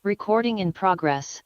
Recording in progress.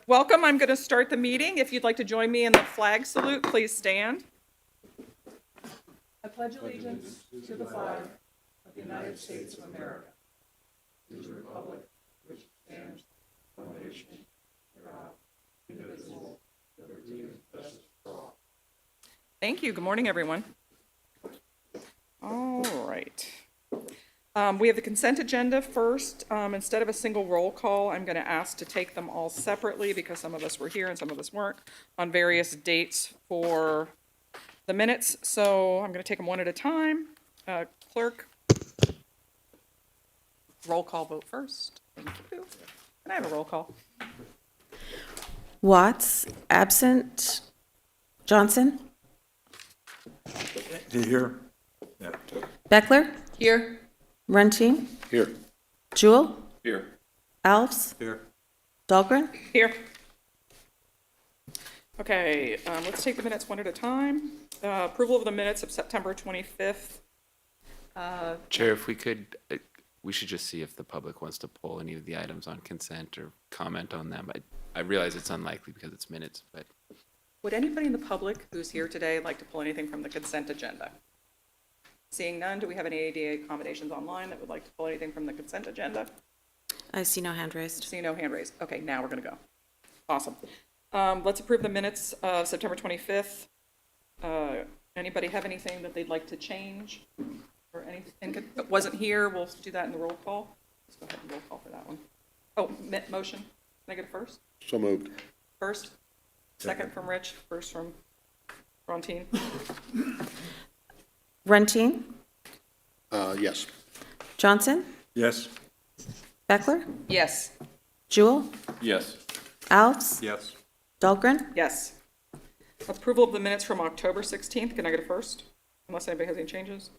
Welcome. I'm going to start the meeting. If you'd like to join me in the flag salute, please stand. I pledge allegiance to the flag of the United States of America, to the republic which stands one nation, under God, indivisible, with liberty and justice for all. Thank you. Good morning, everyone. All right. We have the consent agenda first. Instead of a single roll call, I'm going to ask to take them all separately because some of us were here and some of us weren't on various dates for the minutes. So I'm going to take them one at a time. Clerk, roll call vote first. Thank you. Can I have a roll call? Watts, absent. Johnson? Here. Yeah. Beckler? Here. Runtine? Here. Jewell? Here. Alves? Here. Dahlgren? Here. Okay, let's take the minutes one at a time. Approval of the minutes of September 25th. Chair, if we could, we should just see if the public wants to pull any of the items on consent or comment on them. I realize it's unlikely because it's minutes, but Would anybody in the public who's here today like to pull anything from the consent agenda? Seeing none, do we have any ADA accommodations online that would like to pull anything from the consent agenda? I see no hand raised. See no hand raised. Okay, now we're going to go. Awesome. Let's approve the minutes of September 25th. Anybody have anything that they'd like to change? Or anything that wasn't here? We'll do that in the roll call. Let's go ahead and roll call for that one. Oh, motion. Can I get a first? So moved. First? Second from Rich, first from Rontine. Runtine? Yes. Johnson? Yes. Beckler? Yes. Jewell? Yes. Alves? Yes. Dahlgren? Yes. Approval of the minutes from October 16th. Can I get a first? Unless anybody has any changes.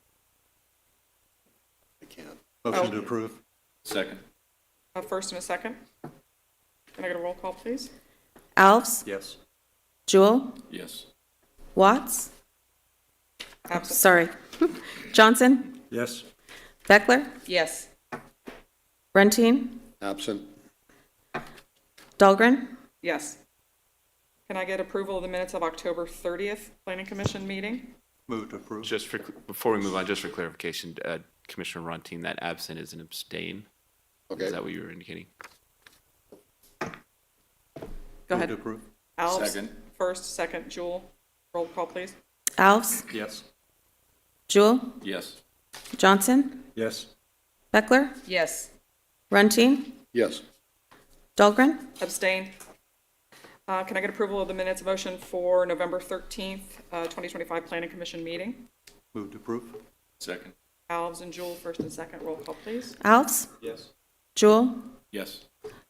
I can't. Motion to approve. Second. A first and a second. Can I get a roll call, please? Alves? Yes. Jewell? Yes. Watts? Absent. Sorry. Johnson? Yes. Beckler? Yes. Runtine? Absent. Dahlgren? Yes. Can I get approval of the minutes of October 30th Planning Commission meeting? Move to approve. just for, before we move on, just for clarification, Commissioner Runtine, that absent is an abstain. Okay. Is that what you were indicating? Go ahead. approve. Alves, Second. first, second, Jewell. Roll call, please. Alves? Yes. Jewell? Yes. Johnson? Yes. Beckler? Yes. Runtine? Yes. Dahlgren? Abstained. Can I get approval of the minutes motion for November 13th, 2025 Planning Commission meeting? Move to approve. Second. Alves and Jewell, first and second. Roll call, please. Alves? Yes. Jewell? Yes.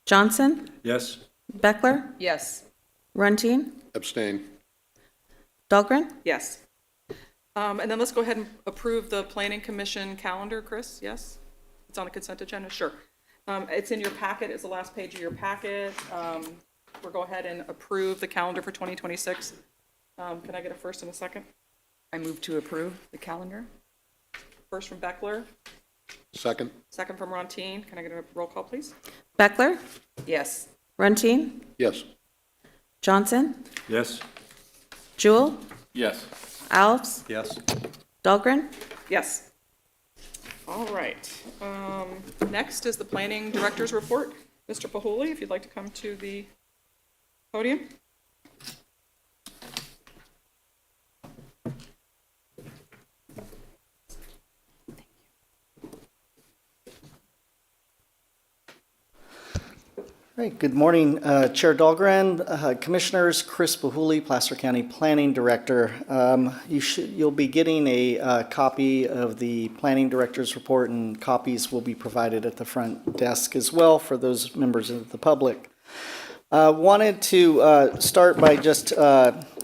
Johnson? Yes. Beckler? Yes. Runtine? Abstain. Dahlgren? Yes. And then let's go ahead and approve the Planning Commission calendar, Chris, yes? It's on the consent agenda, sure. It's in your packet, it's the last page of your packet. We'll go ahead and approve the calendar for 2026. Can I get a first and a second? I move to approve the calendar. First from Beckler, Second. second from Rontine. Can I get a roll call, please? Beckler? Yes. Runtine? Yes. Johnson? Yes. Jewell? Yes. Alves? Yes. Dahlgren? Yes. All right. Next is the Planning Director's Report. Mr. Pahuli, if you'd like to come to the podium. All right, good morning, Chair Dahlgren, Commissioners, Chris Pahuli, Placer County Planning Director. You'll be getting a copy of the Planning Director's Report, and copies will be provided at the front desk as well for those members of the public. Wanted to start by just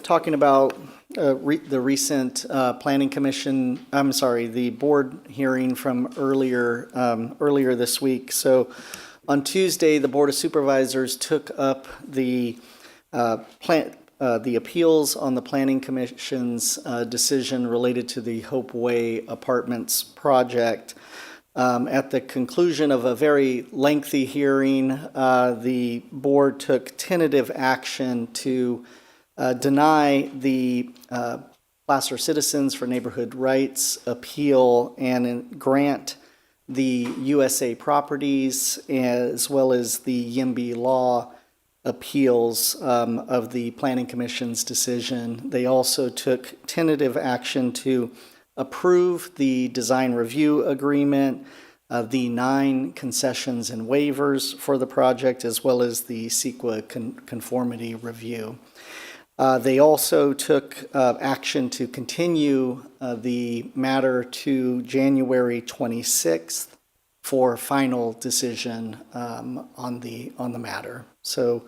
talking about the recent Planning Commission, the board hearing from earlier this week. So on Tuesday, the Board of Supervisors took up the appeals on the Planning Commission's decision related to the Hope Way Apartments project. At the conclusion of a very lengthy hearing, the board took tentative action to deny the Placer Citizens for Neighborhood Rights appeal and grant the USA Properties as well as the Yimby Law appeals of the Planning Commission's decision. They also took tentative action to approve the design review agreement, the 9 concessions and waivers for the project, as well as the CEQA conformity review. They also took action to continue the matter to January 26th for final decision on the matter. So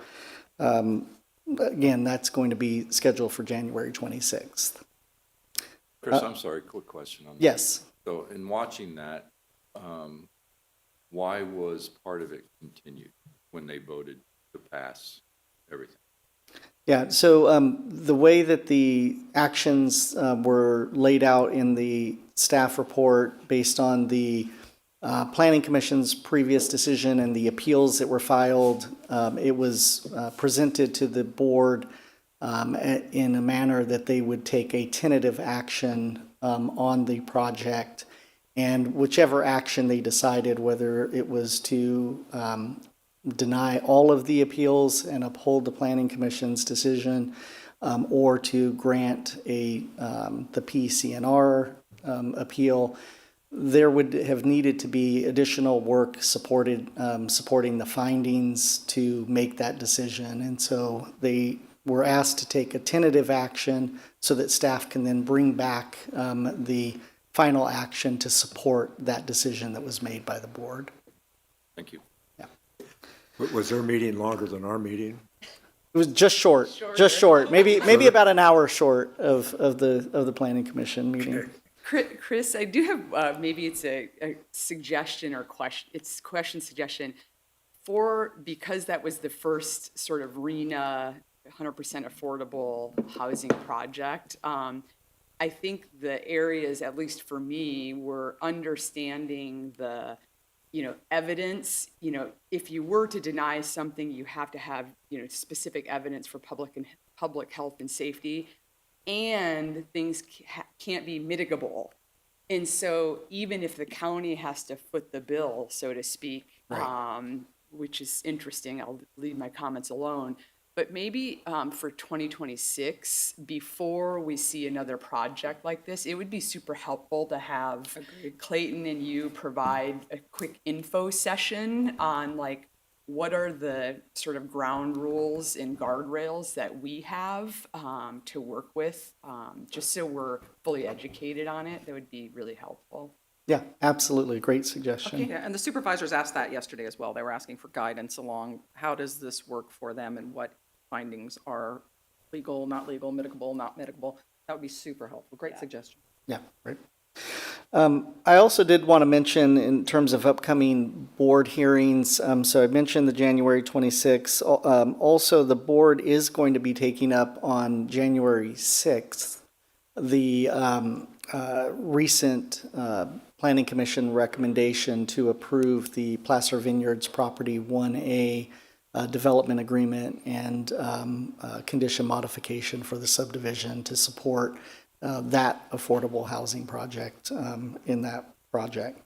again, that's going to be scheduled for January 26th. Chris, I'm sorry, quick question on that. Yes. So in watching that, why was part of it continued when they voted to pass everything? Yeah, so the way that the actions were laid out in the staff report based on the Planning Commission's previous decision and the appeals that were filed, it was presented to the board in a manner that they would take a tentative action on the project. And whichever action they decided, whether it was to deny all of the appeals and uphold the Planning Commission's decision, or to grant the PCNR appeal, there would have needed to be additional work supporting the findings to make that decision. And so they were asked to take a tentative action so that staff can then bring back the final action to support that decision that was made by the board. Thank you. Was their meeting longer than our meeting? It was just short, maybe about an hour short of the Planning Commission meeting. Chris, I do have, maybe it's a suggestion or question, it's question suggestion. Because that was the first sort of RHNA 100% affordable housing project, I think the areas, at least for me, were understanding the, evidence. If you were to deny something, you have to have, specific evidence for public health and safety, and things can't be mitigable. And so even if the county has to foot the bill, so to speak, which is interesting, I'll leave my comments alone, but maybe for 2026, before we see another project like this, it would be super helpful to have Clayton and you provide a quick info session on like, what are the sort of ground rules and guardrails that we have to work with, just so we're fully educated on it. That would be really helpful. Yeah, absolutely. Great suggestion. Yeah, and the supervisors asked that yesterday as well. They were asking for guidance along how does this work for them and what findings are legal, not legal, mitigable, not mitigable. That would be super helpful. Great suggestion. Yeah, right. I also did want to mention in terms of upcoming board hearings, so I mentioned the January 26th. Also, the board is going to be taking up on January 6th the recent Planning Commission recommendation to approve the Placer Vineyards Property 1A development agreement and condition modification for the subdivision to support that affordable housing project in that project.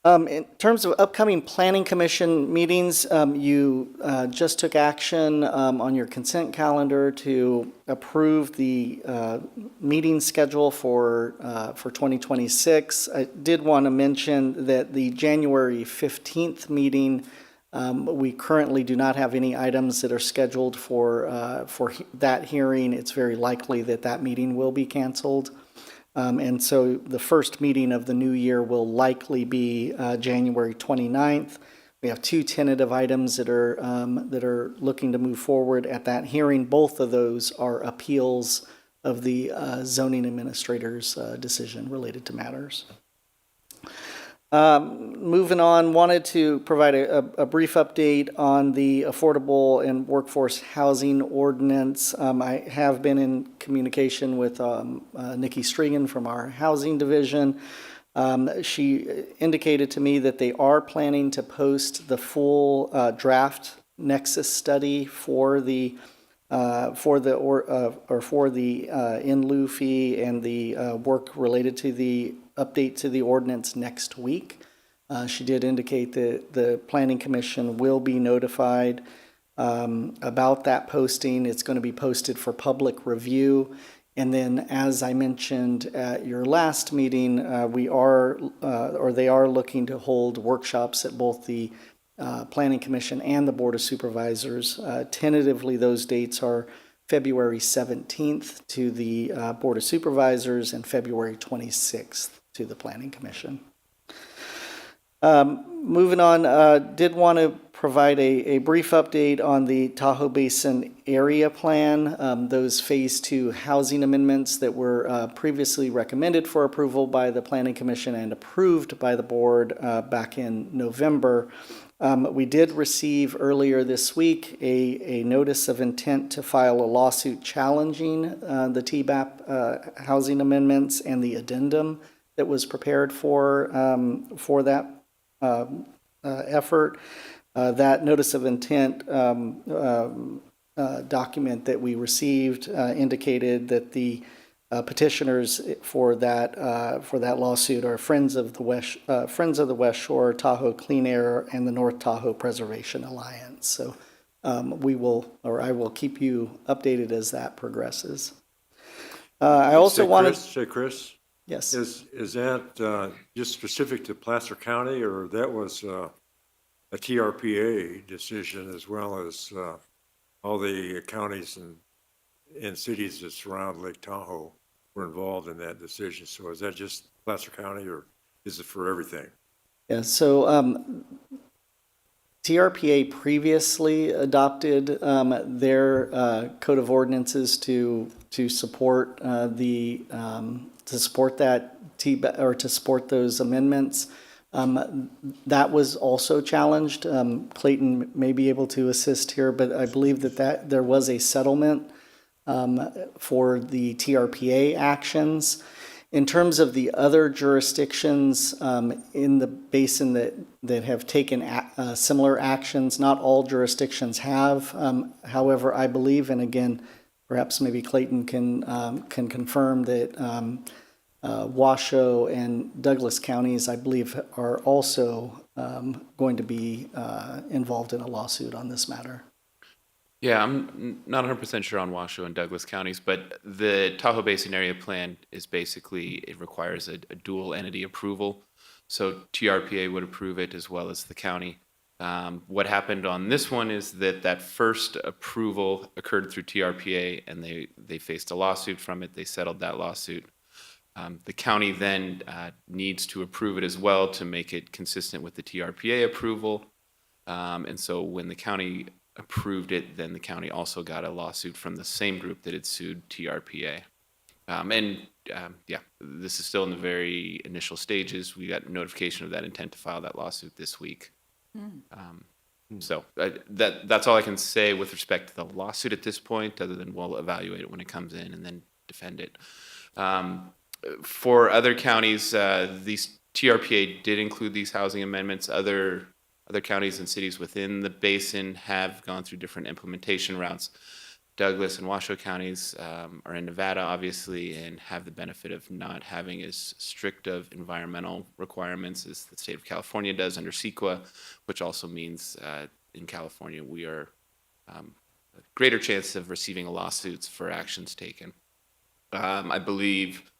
In terms of upcoming Planning Commission meetings, you just took action on your consent calendar to approve the meeting schedule for 2026. I did want to mention that the January 15th meeting, we currently do not have any items that are scheduled for that hearing. It's very likely that that meeting will be canceled. And so the first meeting of the new year will likely be January 29th. We have 2 tentative items that are looking to move forward at that hearing. Both of those are appeals of the zoning administrator's decision related to matters. Moving on, wanted to provide a brief update on the affordable and workforce housing ordinance. I have been in communication with Nikki Strigan from our housing division. She indicated to me that they are planning to post the full draft Nexus study for the in lieu fee and the work related to the update to the ordinance next week. She did indicate that the Planning Commission will be notified about that posting. It's going to be posted for public review. And then, as I mentioned at your last meeting, they are looking to hold workshops at both the Planning Commission and the Board of Supervisors. Tentatively, those dates are February 17th to the Board of Supervisors and February 26th to the Planning Commission. Moving on, did want to provide a brief update on the Tahoe Basin Area Plan, those Phase 2 housing amendments that were previously recommended for approval by the Planning Commission and approved by the board back in November. We did receive earlier this week a notice of intent to file a lawsuit challenging the TBAP housing amendments and the addendum that was prepared for that effort. That notice of intent document that we received indicated that the petitioners for that lawsuit are Friends of the West Shore, Tahoe Clean Air, and the North Tahoe Preservation Alliance. So I will keep you updated as that progresses. I also wanted. Chris, Yes. is that just specific to Placer County, or that was a TRPA decision as well as all the counties and cities that surround Lake Tahoe were involved in that decision? So is that just Placer County, or is it for everything? Yeah, so TRPA previously adopted their code of ordinances to support to support that to support those amendments. That was also challenged. Clayton may be able to assist here, but I believe that there was a settlement for the TRPA actions. In terms of the other jurisdictions in the basin that have taken similar actions, not all jurisdictions have. However, I believe, and again, perhaps maybe Clayton can confirm that Washoe and Douglas counties, I believe, are also going to be involved in a lawsuit on this matter. Yeah, I'm not 100% sure on Washoe and Douglas counties, but the Tahoe Basin Area Plan is basically, it requires a dual entity approval. So TRPA would approve it as well as the county. What happened on this one is that first approval occurred through TRPA, and they faced a lawsuit from it. They settled that lawsuit. The county then needs to approve it as well to make it consistent with the TRPA approval. And so when the county approved it, then the county also got a lawsuit from the same group that had sued TRPA. This is still in the very initial stages. We got notification of that intent to file that lawsuit this week. So that's all I can say with respect to the lawsuit at this point, other than we'll evaluate it when it comes in and then defend it. For other counties, these TRPA did include these housing amendments. Other counties and cities within the basin have gone through different implementation routes. Douglas and Washoe counties are in Nevada, obviously, and have the benefit of not having as strict of environmental requirements as the state of California does under CEQA, which also means in California we are a greater chance of receiving lawsuits for actions taken. I believe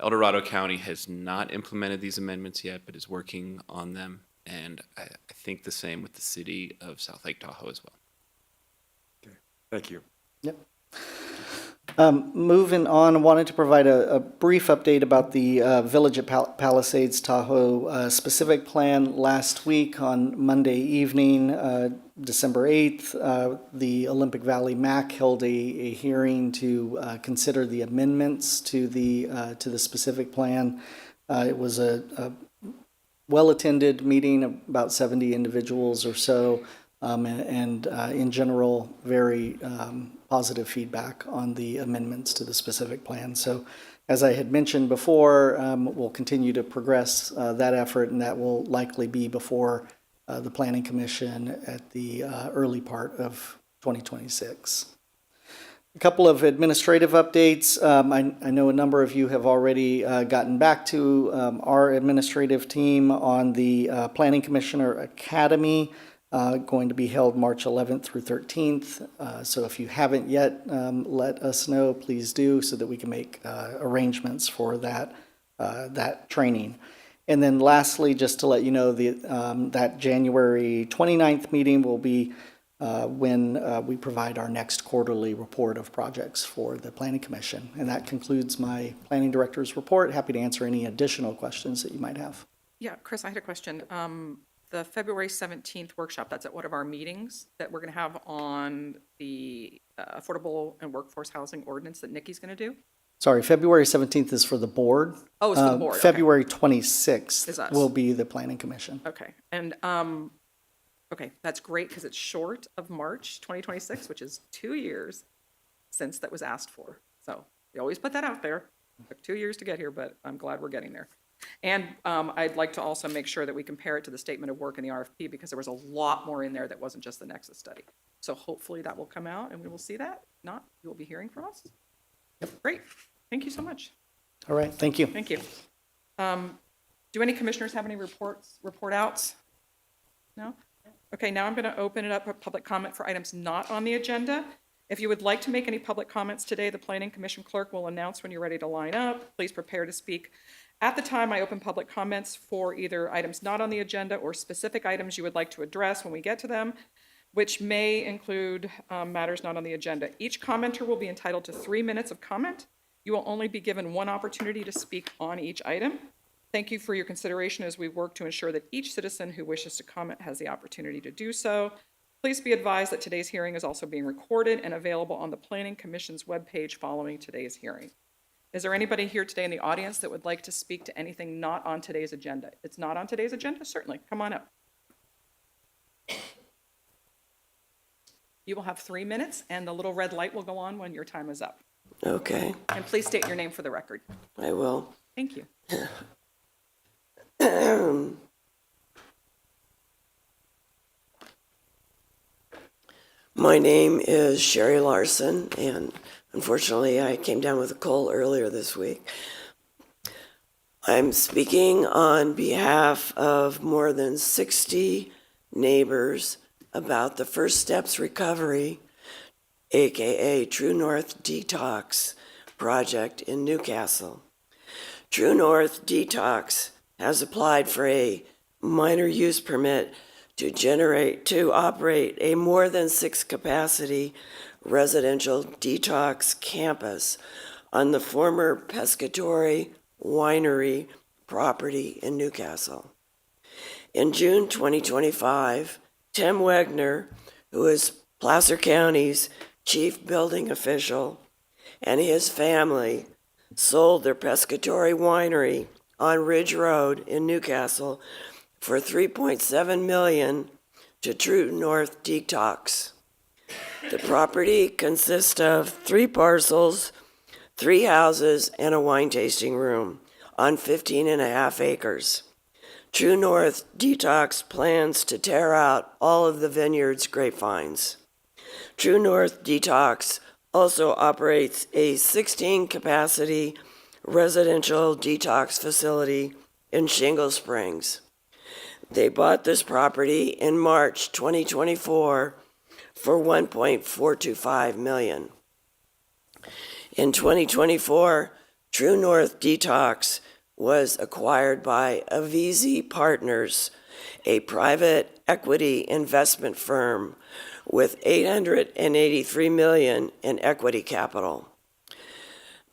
El Dorado County has not implemented these amendments yet, but is working on them. And I think the same with the city of South Lake Tahoe as well. Okay, thank you. Yep. Moving on, I wanted to provide a brief update about the Village at Palisades Tahoe specific plan. Last week on Monday evening, December 8th, the Olympic Valley MAC held a hearing to consider the amendments to the specific plan. It was a well-attended meeting, about 70 individuals or so, and in general, very positive feedback on the amendments to the specific plan. So As I had mentioned before, we'll continue to progress that effort, and that will likely be before the Planning Commission at the early part of 2026. A couple of administrative updates. I know a number of you have already gotten back to our administrative team on the Planning Commissioner Academy, going to be held March 11th through 13th. So if you haven't yet, let us know, please do, so that we can make arrangements for that training. And then lastly, just to let you know, that January 29th meeting will be when we provide our next quarterly report of projects for the Planning Commission. And that concludes my Planning Director's report. Happy to answer any additional questions that you might have. Yeah, Chris, I had a question. The February 17th workshop, that's at one of our meetings that we're going to have on the Affordable and Workforce Housing Ordinance that Nikki's going to do? Sorry, February 17th is for the board. Oh, it's for the board, okay. February 26th Is us. will be the Planning Commission. Okay, and, okay, that's great because it's short of March 2026, which is 2 years since that was asked for. So you always put that out there. It took 2 years to get here, but I'm glad we're getting there. And I'd like to also make sure that we compare it to the statement of work in the RFP because there was a lot more in there that wasn't just the Nexus study. So hopefully that will come out and we will see that. If not, you will be hearing from us. Yep, great. Thank you so much. All right, thank you. Thank you. Do any commissioners have any report outs? No? Okay, now I'm going to open it up for public comment for items not on the agenda. If you would like to make any public comments today, the Planning Commission clerk will announce when you're ready to line up. Please prepare to speak. At the time I open public comments for either items not on the agenda or specific items you would like to address when we get to them, which may include matters not on the agenda. Each commenter will be entitled to 3 minutes of comment. You will only be given one opportunity to speak on each item. Thank you for your consideration as we work to ensure that each citizen who wishes to comment has the opportunity to do so. Please be advised that today's hearing is also being recorded and available on the Planning Commission's webpage following today's hearing. Is there anybody here today in the audience that would like to speak to anything not on today's agenda? It's not on today's agenda? Certainly. Come on up. You will have 3 minutes, and the little red light will go on when your time is up. Okay, And please state your name for the record. I will. Thank you. My name is Sherry Larson, and unfortunately, I came down with a cold earlier this week. I'm speaking on behalf of more than 60 neighbors about the First Steps Recovery, aka True North Detox project in Newcastle. True North Detox has applied for a minor use permit to operate a more than 6 capacity residential detox campus on the former Pescatore Winery property in Newcastle. In June 2025, Tim Wegner, who is Placer County's chief building official, and his family sold their Pescatore Winery on Ridge Road in Newcastle for $3.7 million to True North Detox. The property consists of 3 parcels, 3 houses, and a wine tasting room on 15.5 acres. True North Detox plans to tear out all of the vineyard's grapevines. True North Detox also operates a 16-capacity residential detox facility in Shingle Springs. They bought this property in March 2024 for $1.425 million. In 2024, True North Detox was acquired by Avizi Partners, a private equity investment firm with $883 million in equity capital.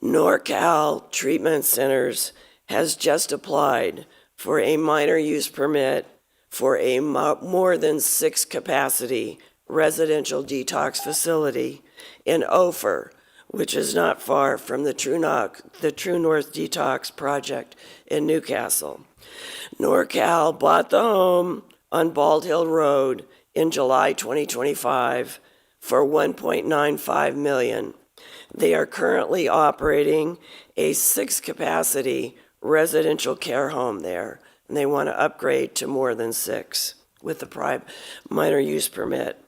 NorCal Treatment Centers has just applied for a minor use permit for a more than 6 capacity residential detox facility in Ophir, which is not far from the True North Detox project in Newcastle. NorCal bought the home on Bald Hill Road in July 2025 for $1.95 million They are currently operating a 6-capacity residential care home there, and they want to upgrade to more than 6 with the minor use permit.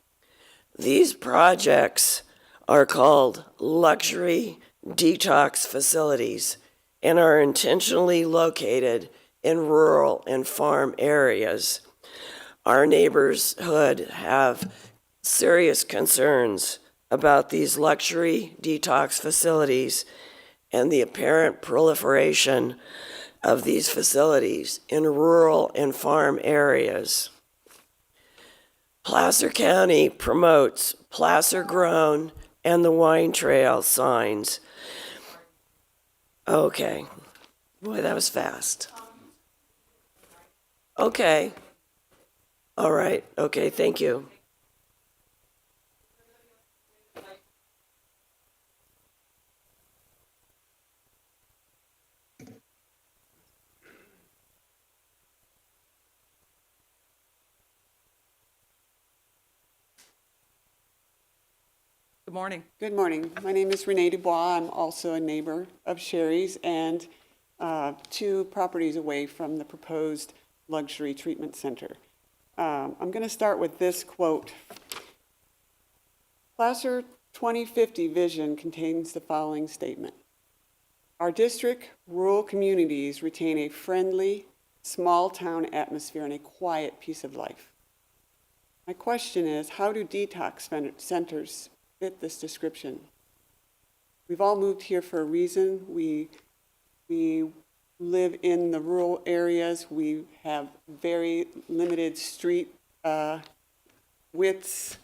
These projects are called luxury detox facilities and are intentionally located in rural and farm areas. Our neighborhood have serious concerns about these luxury detox facilities and the apparent proliferation of these facilities in rural and farm areas. Placer County promotes Placer Grown and the Wine Trail signs. Okay. Boy, that was fast. Okay. All right. Okay, thank you. Good morning. Good morning. My name is Renee Dubois. I'm also a neighbor of Sherry's and 2 properties away from the proposed luxury treatment center. I'm going to start with this quote. Placer 2050 vision contains the following statement. Our district, rural communities retain a friendly, small-town atmosphere and a quiet piece of life. My question is, how do detox centers fit this description? We've all moved here for a reason. We live in the rural areas. We have very limited street widths.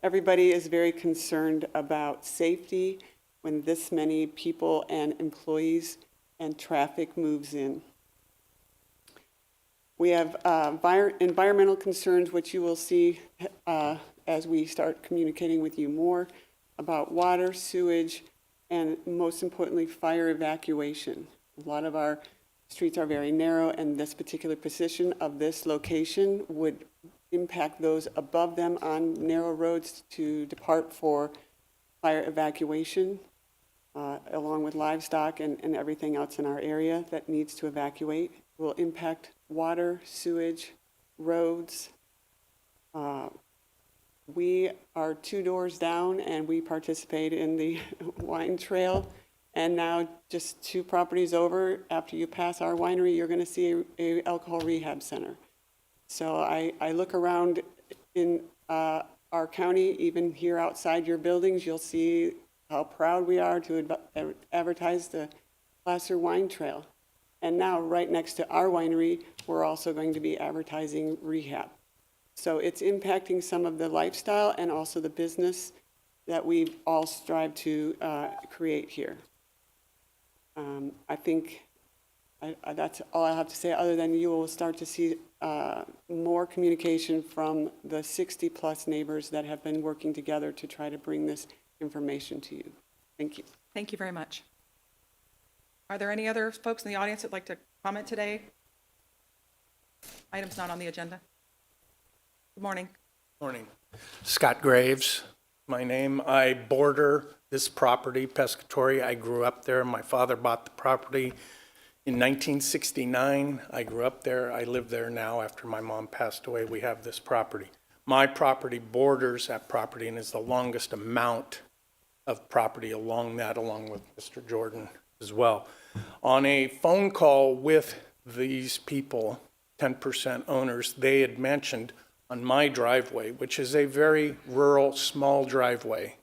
Everybody is very concerned about safety when this many people and employees and traffic moves in. We have environmental concerns, which you will see as we start communicating with you more about water, sewage, and most importantly, fire evacuation. A lot of our streets are very narrow, and this particular position of this location would impact those above them on narrow roads to depart for fire evacuation, along with livestock and everything else in our area that needs to evacuate. It will impact water, sewage, roads. We are 2 doors down, and we participate in the wine trail. And now just 2 properties over, after you pass our winery, you're going to see a alcohol rehab center. So I look around in our county, even here outside your buildings, you'll see how proud we are to advertise the Placer Wine Trail. And now, right next to our winery, we're also going to be advertising rehab. So it's impacting some of the lifestyle and also the business that we all strive to create here. I think that's all I have to say, other than you will start to see more communication from the 60-plus neighbors that have been working together to try to bring this information to you. Thank you. Thank you very much. Are there any other folks in the audience that'd like to comment today? Items not on the agenda. Good morning. Morning. Scott Graves, my name. I border this property, Pescatory. I grew up there. My father bought the property in 1969. I grew up there. I live there now after my mom passed away. We have this property. My property borders that property and is the longest amount of property along that, along with Mr. Jordan as well. On a phone call with these people, 10% owners, they had mentioned on my driveway, which is a very rural, small driveway,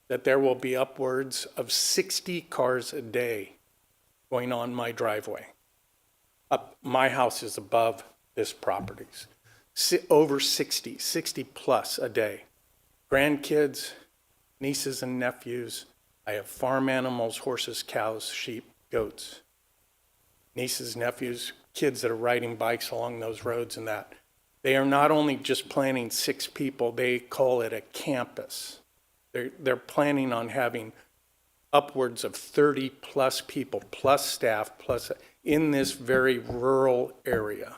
that there will be upwards of 60 cars a day going on my driveway. My house is above this property's. Over 60 plus a day. Grandkids, nieces and nephews. I have farm animals, horses, cows, sheep, goats. Nieces, nephews, kids that are riding bikes along those roads and that. They are not only just planning 6 people, they call it a campus. They're planning on having upwards of 30 plus people, plus staff, plus in this very rural area.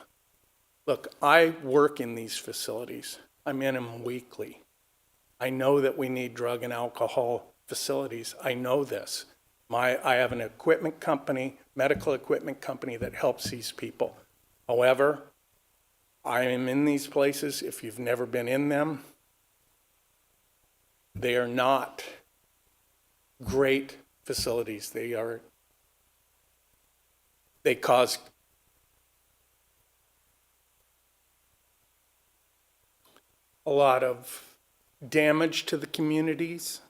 Look, I work in these facilities. I'm in them weekly. I know that we need drug and alcohol facilities. I know this. I have an equipment company, medical equipment company that helps these people. However, I am in these places. If you've never been in them, they are not great facilities. They cause a lot of damage to the communities.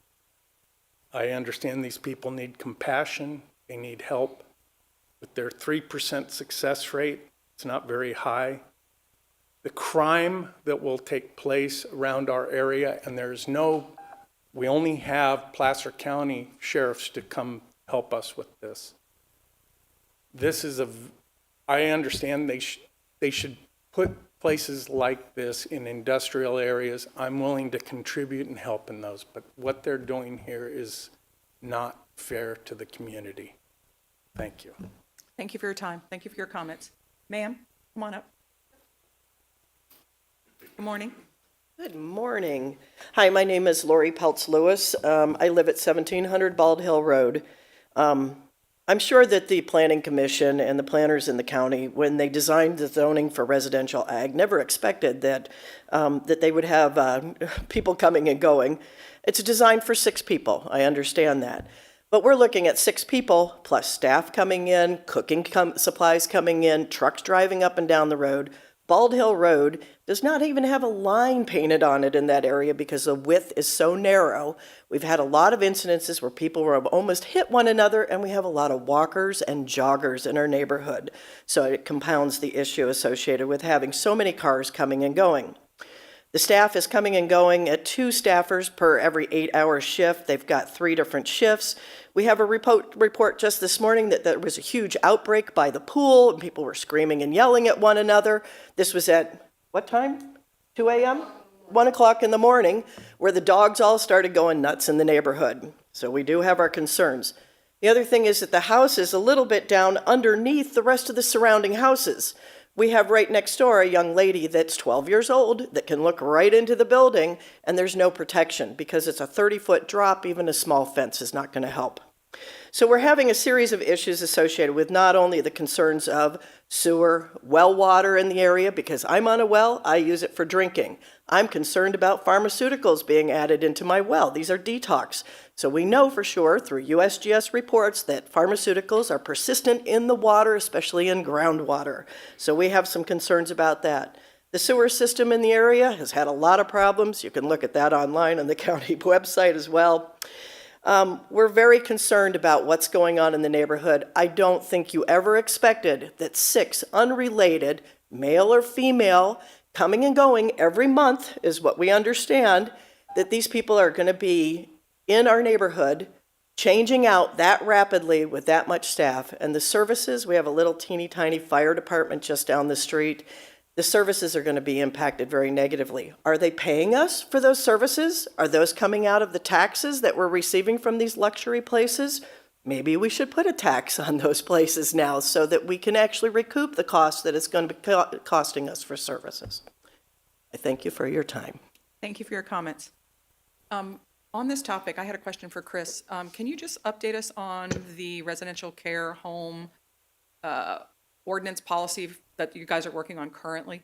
I understand these people need compassion. They need help. With their 3% success rate, it's not very high. The crime that will take place around our area, and we only have Placer County sheriffs to come help us with this. I understand they should put places like this in industrial areas. I'm willing to contribute and help in those, but what they're doing here is not fair to the community. Thank you. Thank you for your time. Thank you for your comments. Ma'am, come on up. Good morning. Good morning. Hi, my name is Lori Peltz Lewis. I live at 1700 Bald Hill Road. I'm sure that the Planning Commission and the planners in the county, when they designed the zoning for residential ag, never expected that they would have people coming and going. It's designed for 6 people. I understand that. But we're looking at 6 people plus staff coming in, cooking supplies coming in, trucks driving up and down the road. Bald Hill Road does not even have a line painted on it in that area because the width is so narrow. We've had a lot of incidences where people were almost hit one another, and we have a lot of walkers and joggers in our neighborhood. So it compounds the issue associated with having so many cars coming and going. The staff is coming and going at 2 staffers per every 8-hour shift. They've got 3 different shifts. We have a report just this morning that there was a huge outbreak by the pool, and people were screaming and yelling at one another. This was at what time? 2 a.m.? 1 o'clock in the morning, where the dogs all started going nuts in the neighborhood. So we do have our concerns. The other thing is that the house is a little bit down underneath the rest of the surrounding houses. We have right next door a young lady that's 12 years old that can look right into the building, and there's no protection because it's a 30-foot drop. Even a small fence is not going to help. So we're having a series of issues associated with not only the concerns of sewer, well water in the area, because I'm on a well, I use it for drinking. I'm concerned about pharmaceuticals being added into my well. These are detox. So we know for sure through USGS reports that pharmaceuticals are persistent in the water, especially in groundwater. So we have some concerns about that. The sewer system in the area has had a lot of problems. You can look at that online on the county website as well. We're very concerned about what's going on in the neighborhood. I don't think you ever expected that 6 unrelated, male or female, coming and going every month is what we understand, that these people are going to be in our neighborhood, changing out that rapidly with that much staff. And the services, we have a little teeny tiny fire department just down the street. The services are going to be impacted very negatively. Are they paying us for those services? Are those coming out of the taxes that we're receiving from these luxury places? Maybe we should put a tax on those places now so that we can actually recoup the cost that it's going to be costing us for services. I thank you for your time. Thank you for your comments. On this topic, I had a question for Chris. Can you just update us on the residential care home ordinance policy that you guys are working on currently?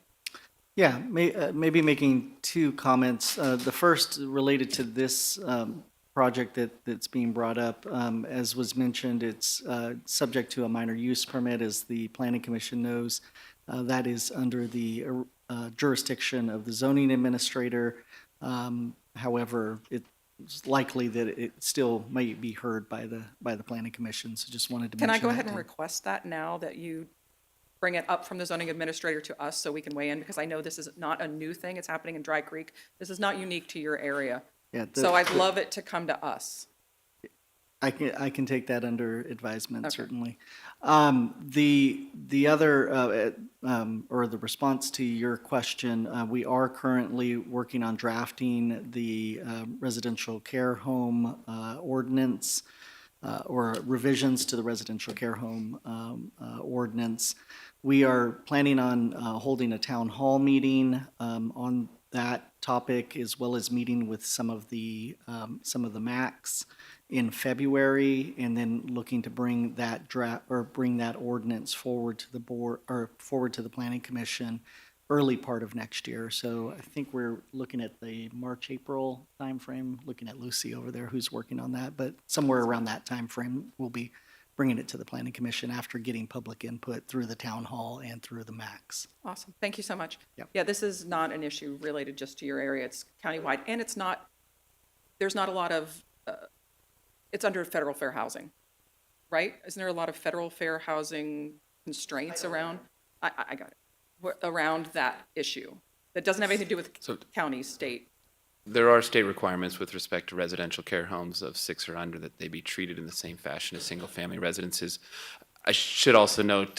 Yeah, maybe making 2 comments. The first related to this project that's being brought up. As was mentioned, it's subject to a minor use permit, as the Planning Commission knows. That is under the jurisdiction of the zoning administrator. However, it's likely that it still may be heard by the Planning Commission. So just wanted to mention that. Can I go ahead and request that now that you bring it up from the zoning administrator to us so we can weigh in? Because I know this is not a new thing. It's happening in Dry Creek. This is not unique to your area. Yeah, So I'd love it to come to us. I can take that under advisement, Okay. certainly. The other, or the response to your question, we are currently working on drafting the residential care home ordinance, or revisions to the residential care home ordinance. We are planning on holding a town hall meeting on that topic, as well as meeting with some of the MACs in February, and then looking to bring that bring that ordinance forward to the board, or forward to the Planning Commission early part of next year. So I think we're looking at the March, April timeframe, looking at Lucy over there who's working on that, but somewhere around that timeframe, we'll be bringing it to the Planning Commission after getting public input through the town hall and through the MACs. Awesome. Thank you so much. Yep. Yeah, this is not an issue related just to your area. It's countywide, and it's not, there's not a lot of, it's under federal fair housing, right? Isn't there a lot of federal fair housing constraints around? I got it. Around that issue. That doesn't have anything to do with So- county, state. There are state requirements with respect to residential care homes of 6 or under that they be treated in the same fashion as single-family residences. I should also note,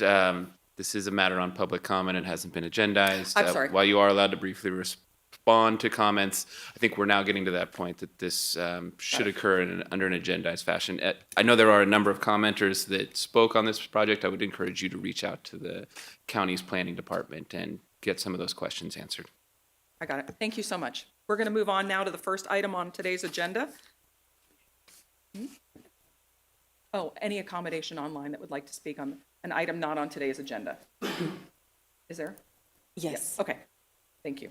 this is a matter on public comment. It hasn't been agendized. I'm sorry. While you are allowed to briefly respond to comments, I think we're now getting to that point that this should occur under an agendized fashion. I know there are a number of commenters that spoke on this project. I would encourage you to reach out to the county's planning department and get some of those questions answered. I got it. Thank you so much. We're going to move on now to the first item on today's agenda. Oh, any accommodation online that would like to speak on an item not on today's agenda? Is there? Yes. Okay. Thank you.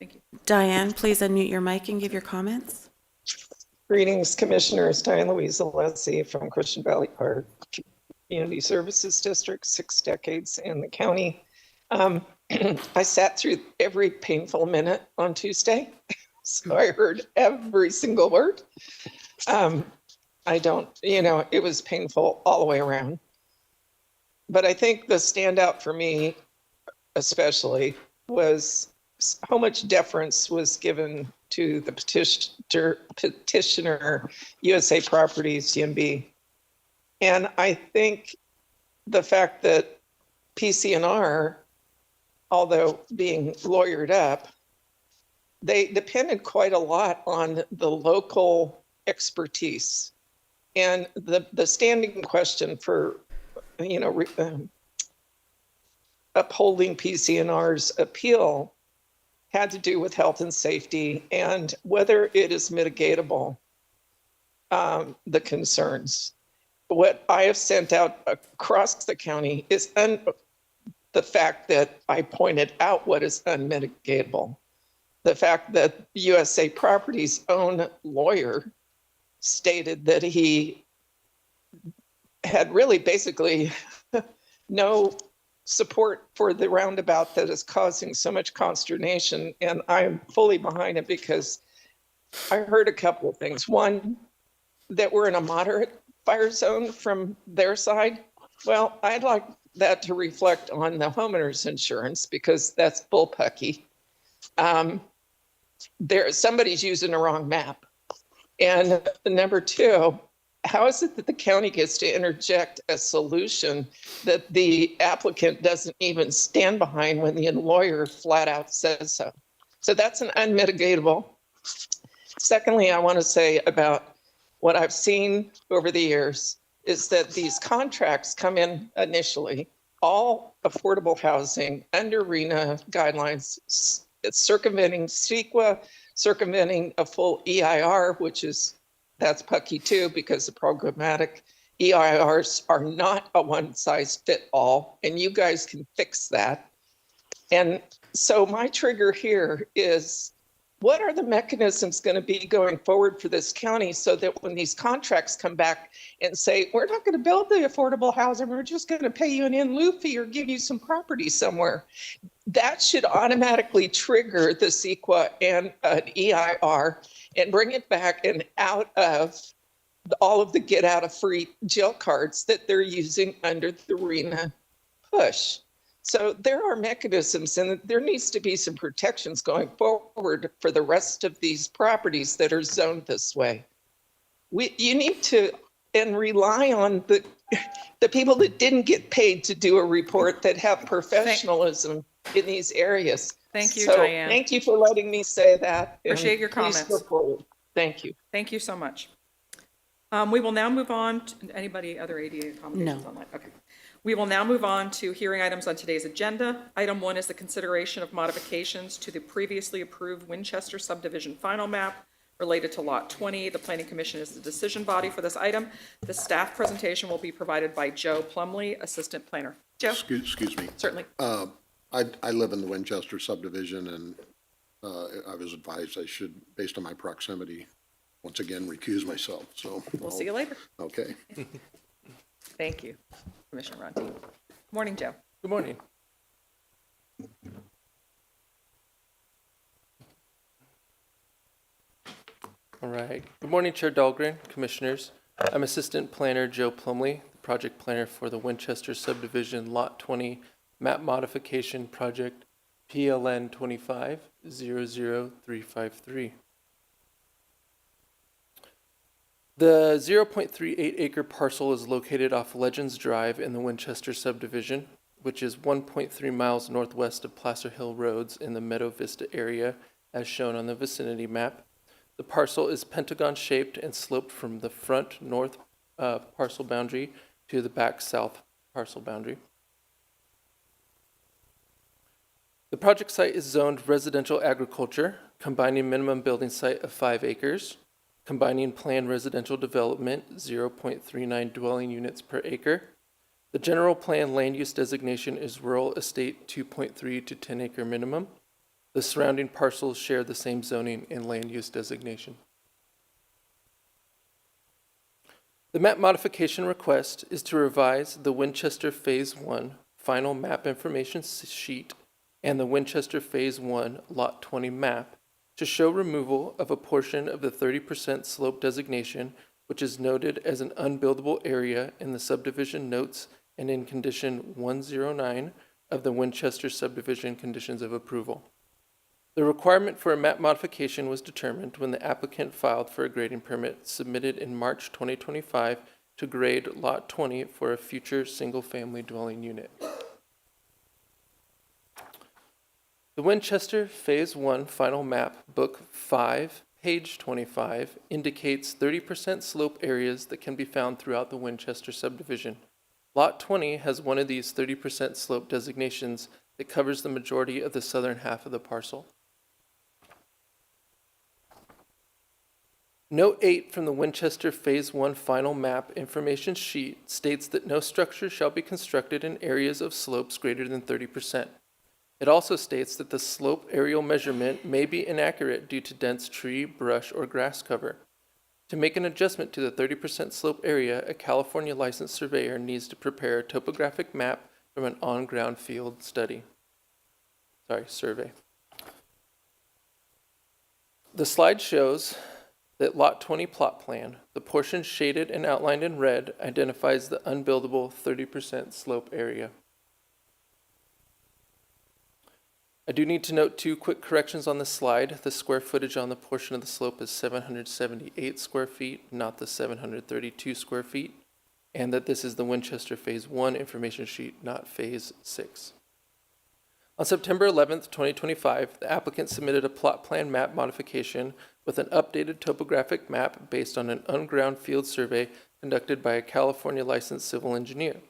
Thank you. Diane, please unmute your mic and give your comments. Greetings, Commissioners. Diane Louise Alessi from Christian Valley Park Community Services District, 6 decades in the county. I sat through every painful minute on Tuesday, so I heard every single word. It was painful all the way around. But I think the standout for me, especially, was how much deference was given to the petitioner, USA Properties, GMB. And I think the fact that PC&R, although being lawyered up, they depended quite a lot on the local expertise. And the standing question for, upholding PC&R's appeal had to do with health and safety and whether it is mitigatable, the concerns. What I have sent out across the county is the fact that I pointed out what is unmitigatable. The fact that USA Properties' own lawyer stated that he had really basically no support for the roundabout that is causing so much consternation. And I'm fully behind it because I heard a couple of things. One, that we're in a moderate fire zone from their side. Well, I'd like that to reflect on the homeowner's insurance because that's bullpucky. Somebody's using the wrong map. And number 2, how is it that the county gets to interject a solution that the applicant doesn't even stand behind when the lawyer flat out says so? So that's an unmitigatable. Secondly, I want to say about what I've seen over the years is that these contracts come in initially, all affordable housing under RENA guidelines, it's circumventing CEQA, circumventing a full EIR, that's pucky too, because the programmatic EIRs are not a one-size-fit-all, and you guys can fix that. And so my trigger here is, what are the mechanisms going to be going forward for this county so that when these contracts come back and say, we're not going to build the affordable housing, we're just going to pay you an in lieu fee or give you some property somewhere, that should automatically trigger the CEQA and an EIR and bring it back and out of all of the get out of free jail cards that they're using under the RENA push. So there are mechanisms, and there needs to be some protections going forward for the rest of these properties that are zoned this way. You need to rely on the people that didn't get paid to do a report that have professionalism in these areas. Thank you, So, Diane. thank you for letting me say that. and Appreciate your please comments. go forward. Thank you. Thank you so much. We will now move on to, anybody other ADA accommodations No. online? Okay. We will now move on to hearing items on today's agenda. Item 1 is the consideration of modifications to the previously approved Winchester subdivision final map related to Lot 20. The Planning Commission is the decision body for this item. The staff presentation will be provided by Joe Plumley, Assistant Planner. Joe? Excuse me. Certainly. I live in the Winchester subdivision, and I was advised I should, based on my proximity, once again recuse myself, so. We'll see you later. Okay. Thank you, Commissioner Ronti. Morning, Joe. Good morning. All right. Good morning, Chair Dahlgren, Commissioners. I'm Assistant Planner Joe Plumley, the project planner for the Winchester Subdivision Lot 20 Map Modification Project PLN 25-00353. The 0.38 acre parcel is located off Legends Drive in the Winchester Subdivision, which is 1.3 miles northwest of Placer Hill Roads in the Meadow Vista area, as shown on the vicinity map. The parcel is pentagon-shaped and sloped from the front north parcel boundary to the back south parcel boundary. The project site is zoned residential agriculture, combining minimum building site of 5 acres, combining planned residential development, 0.39 dwelling units per acre. The general plan land use designation is rural estate 2.3 to 10 acre minimum. The surrounding parcels share the same zoning and land use designation. The map modification request is to revise the Winchester Phase 1 final map information sheet and the Winchester Phase 1 Lot 20 map to show removal of a portion of the 30% slope designation, which is noted as an unbuildable area in the subdivision notes and in condition 109 of the Winchester subdivision conditions of approval. The requirement for a map modification was determined when the applicant filed for a grading permit submitted in March 2025 to grade Lot 20 for a future single-family dwelling unit. The Winchester Phase 1 Final Map, Book 5, page 25, indicates 30% slope areas that can be found throughout the Winchester subdivision. Lot 20 has one of these 30% slope designations that covers the majority of the southern half of the parcel. Note 8 from the Winchester Phase 1 Final Map information sheet states that no structure shall be constructed in areas of slopes greater than 30%. It also states that the slope aerial measurement may be inaccurate due to dense tree, brush, or grass cover. To make an adjustment to the 30% slope area, a California licensed surveyor needs to prepare a topographic map from an on-ground field survey. The slide shows that Lot 20 plot plan, the portion shaded and outlined in red, identifies the unbuildable 30% slope area. I do need to note 2 quick corrections on this slide. The square footage on the portion of the slope is 778 square feet, not the 732 square feet, and that this is the Winchester Phase 1 information sheet, not Phase 6. On September 11th, 2025, the applicant submitted a plot plan map modification with an updated topographic map based on an on-ground field survey conducted by a California licensed civil engineer.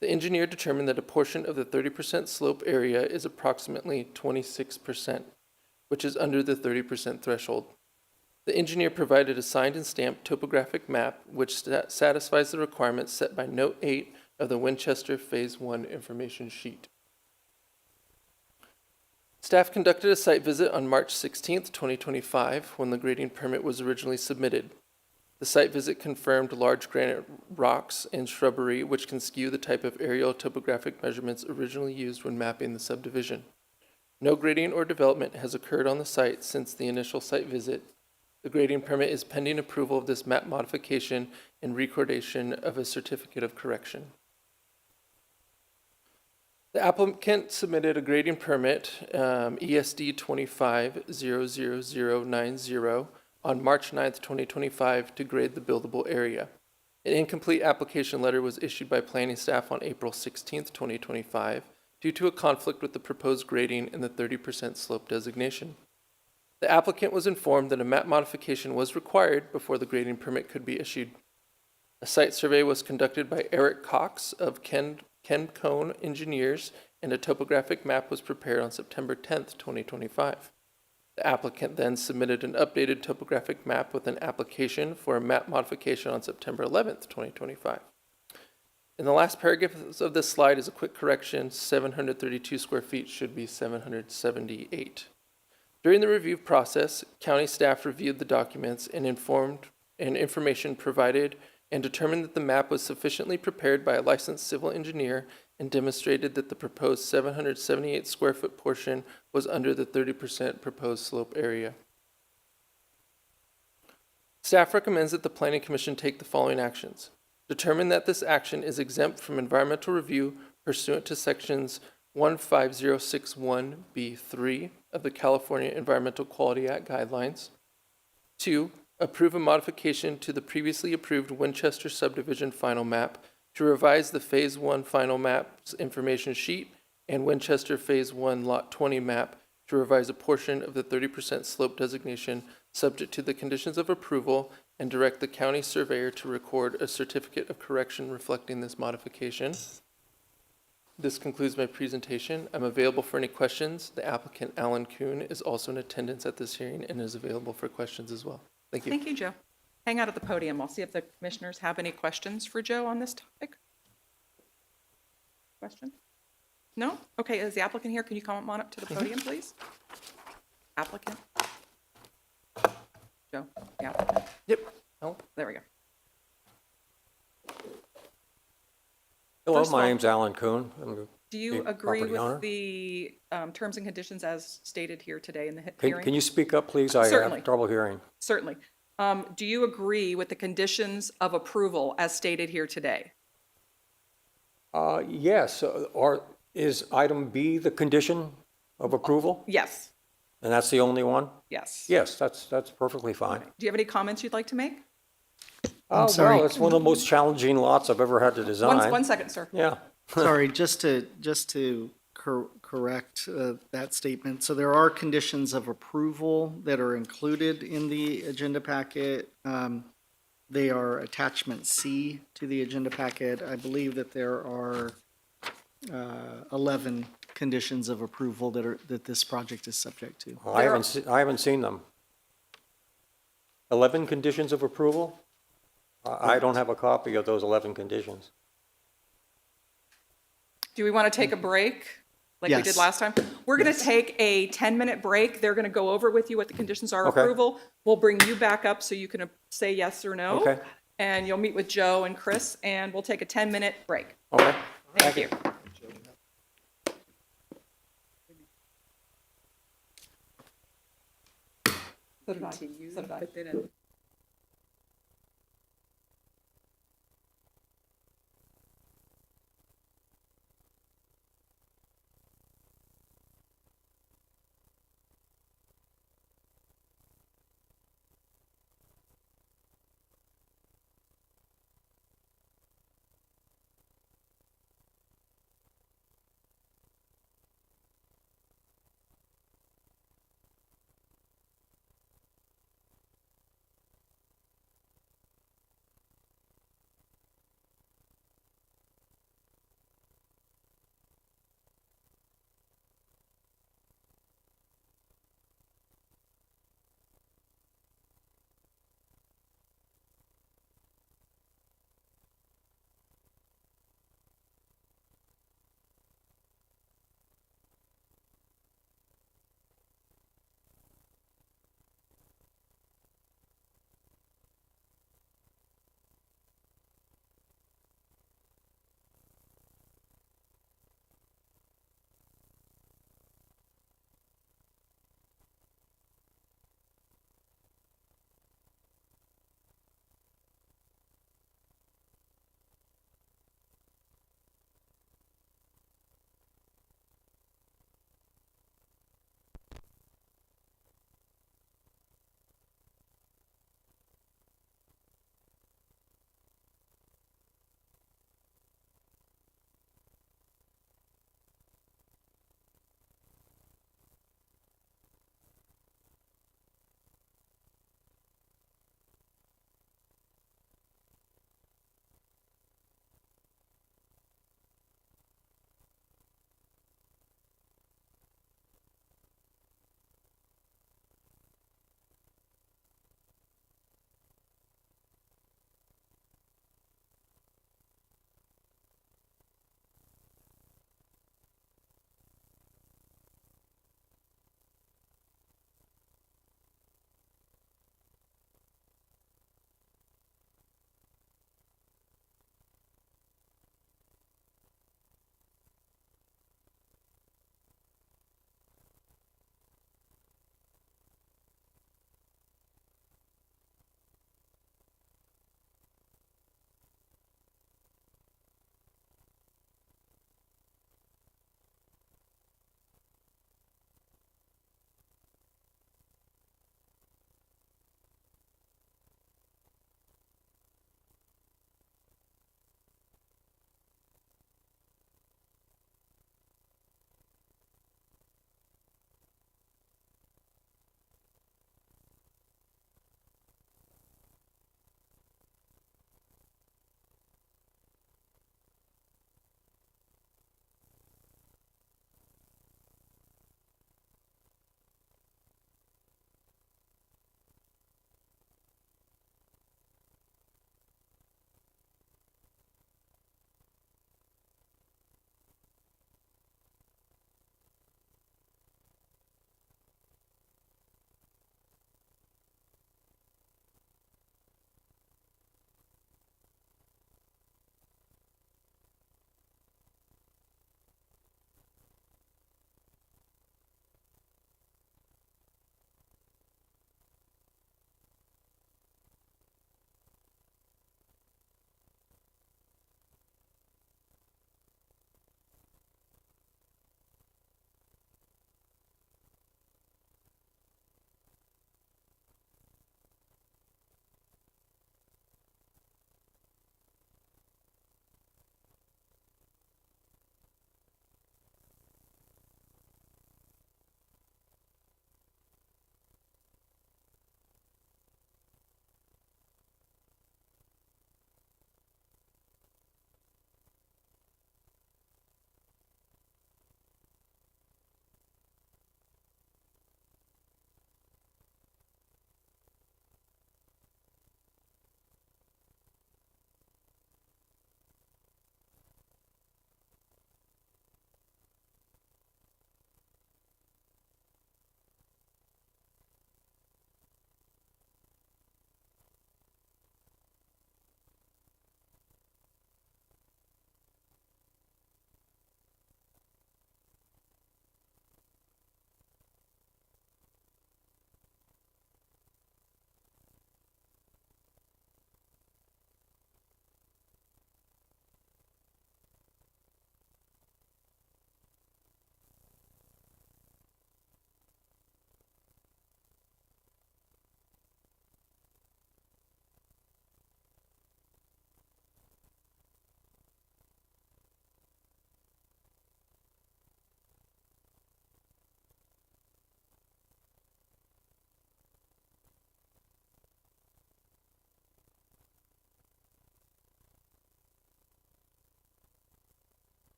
The engineer determined that a portion of the 30% slope area is approximately 26%, which is under the 30% threshold. The engineer provided a signed and stamped topographic map which satisfies the requirements set by Note 8 of the Winchester Phase 1 information sheet. Staff conducted a site visit on March 16th, 2025, when the grading permit was originally submitted. The site visit confirmed large granite rocks and shrubbery, which can skew the type of aerial topographic measurements originally used when mapping the subdivision. No grading or development has occurred on the site since the initial site visit. The grading permit is pending approval of this map modification and recordation of a certificate of correction. The applicant submitted a grading permit, ESD 25-00090, on March 9th, 2025, to grade the buildable area. An incomplete application letter was issued by planning staff on April 16th, 2025, due to a conflict with the proposed grading in the 30% slope designation. The applicant was informed that a map modification was required before the grading permit could be issued. A site survey was conducted by Eric Cox of Ken Cone Engineers, and a topographic map was prepared on September 10th, 2025. The applicant then submitted an updated topographic map with an application for a map modification on September 11th, 2025. In the last paragraph of this slide is a quick correction. 732 square feet should be 778. During the review process, county staff reviewed the documents and information provided and determined that the map was sufficiently prepared by a licensed civil engineer and demonstrated that the proposed 778 square foot portion was under the 30% proposed slope area. Staff recommends that the Planning Commission take the following actions. Determine that this action is exempt from environmental review pursuant to sections 15061B3 of the California Environmental Quality Act guidelines. 2, approve a modification to the previously approved Winchester subdivision final map to revise the Phase 1 final map's information sheet and Winchester Phase 1 Lot 20 map to revise a portion of the 30% slope designation subject to the conditions of approval and direct the county surveyor to record a certificate of correction reflecting this modification. This concludes my presentation. I'm available for any questions. The applicant, Alan Kuhn, is also in attendance at this hearing and is available for questions as well. Thank you. Thank you, Joe. Hang out at the podium. I'll see if the commissioners have any questions for Joe on this topic. Question? No? Okay, is the applicant here? Can you come on up to the podium, please? Applicant? Joe, the applicant? Yep. Oh. There we go. Hello, First of all, my name's Alan Kuhn. I'm Do you the agree property owner. with the terms and conditions as stated here today in the Can hearing? you speak up, please? I Certainly. have trouble hearing. Certainly. Do you agree with the conditions of approval as stated here today? Yes, is item B the condition of approval? Yes. And that's the only one? Yes. Yes, that's perfectly fine. Do you have any comments you'd like to make? sorry. Well, it's one of the most challenging lots I've ever had to design. One second, sir. Yeah. Sorry, just to correct that statement. So there are conditions of approval that are included in the agenda packet. They are attachment C to the agenda packet. I believe that there are 11 conditions of approval that this project is subject to. I haven't seen them. 11 conditions of approval? I don't have a copy of those 11 conditions. Do we want to take a break like we did Yes. last time? We're going to take a 10-minute break. They're going to go over with you what the conditions are of Okay. approval. We'll bring you back up so you can say yes or no. Okay. And you'll meet with Joe and Chris, and we'll take a 10-minute break. Okay. Thank you. So did I. So did I.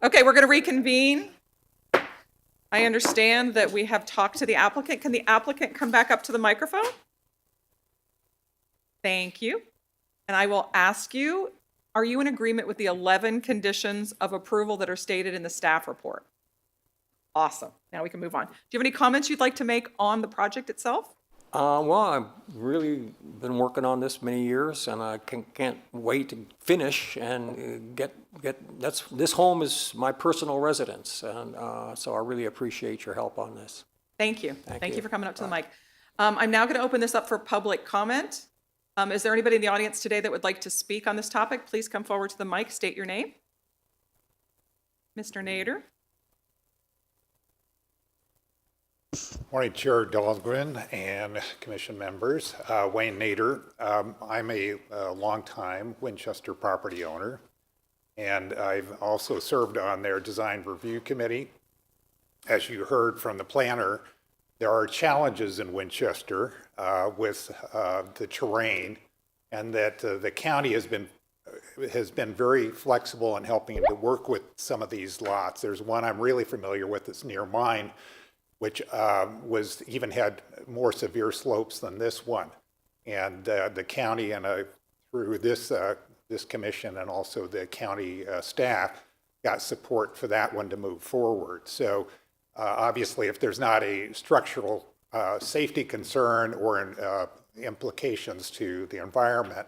Okay, we're going to reconvene. I understand that we have talked to the applicant. Can the applicant come back up to the microphone? Thank you. And I will ask you, are you in agreement with the 11 conditions of approval that are stated in the staff report? Awesome. Now we can move on. Do you have any comments you'd like to make on the project itself? Well, I've really been working on this many years, and I can't wait to finish and this home is my personal residence, and so I really appreciate your help on this. Thank you. Thank Thank you you. for coming up to the mic. I'm now going to open this up for public comment. Is there anybody in the audience today that would like to speak on this topic? Please come forward to the mic, state your name. Mr. Nader. Morning, Chair Dahlgren and Commission members. Wayne Nader. I'm a longtime Winchester property owner, and I've also served on their Design Review Committee. As you heard from the planner, there are challenges in Winchester with the terrain, and that the county has been very flexible in helping to work with some of these lots. There's one I'm really familiar with that's near mine, which had more severe slopes than this one. And the county and through this commission and also the county staff got support for that one to move forward. So obviously, if there's not a structural safety concern or implications to the environment,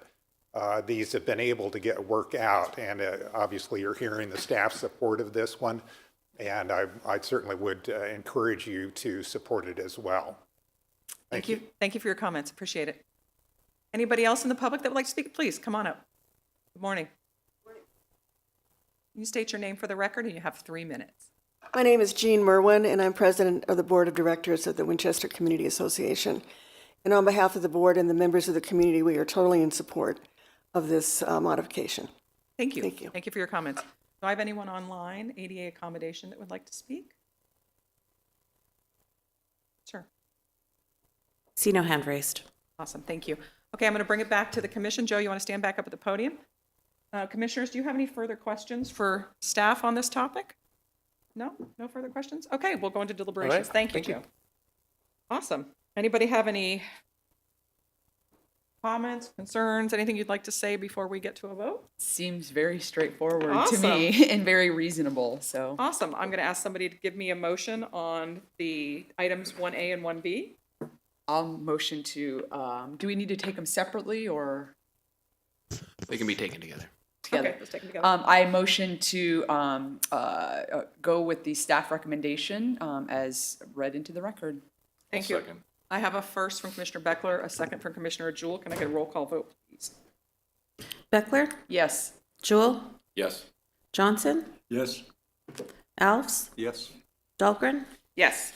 these have been able to get work out. And obviously, you're hearing the staff support of this one. And I certainly would encourage you to support it as well. Thank you. Thank you for your comments. Appreciate it. Anybody else in the public that would like to speak? Please come on up. Good morning. You state your name for the record, and you have 3 minutes. My name is Jean Merwin, and I'm president of the board of directors of the Winchester Community Association. And on behalf of the board and the members of the community, we are totally in support of this modification. Thank you. Thank you. Thank you for your comments. Do I have anyone online, ADA accommodation, that would like to speak? Sure. See no hand raised. Awesome. Thank you. Okay, I'm going to bring it back to the commission. Joe, you want to stand back up at the podium? Commissioners, do you have any further questions for staff on this topic? No? No further questions? Okay, we'll go into deliberations. Thank you, Joe. Awesome. Anybody have any comments, concerns, anything you'd like to say before we get to a vote? Seems very straightforward to Awesome. me and very reasonable, so. Awesome. I'm going to ask somebody to give me a motion on the items 1A and 1B. I'll motion to, do we need to take them separately or They can be taken together. together? Okay, let's take them together. I motion to go with the staff recommendation as read into the record. Thank you. I have a first from Commissioner Beckler, a second from Commissioner Jewell. Can I get a roll call vote, please? Beckler? Yes. Jewell? Yes. Johnson? Yes. Alves? Yes. Dahlgren? Yes.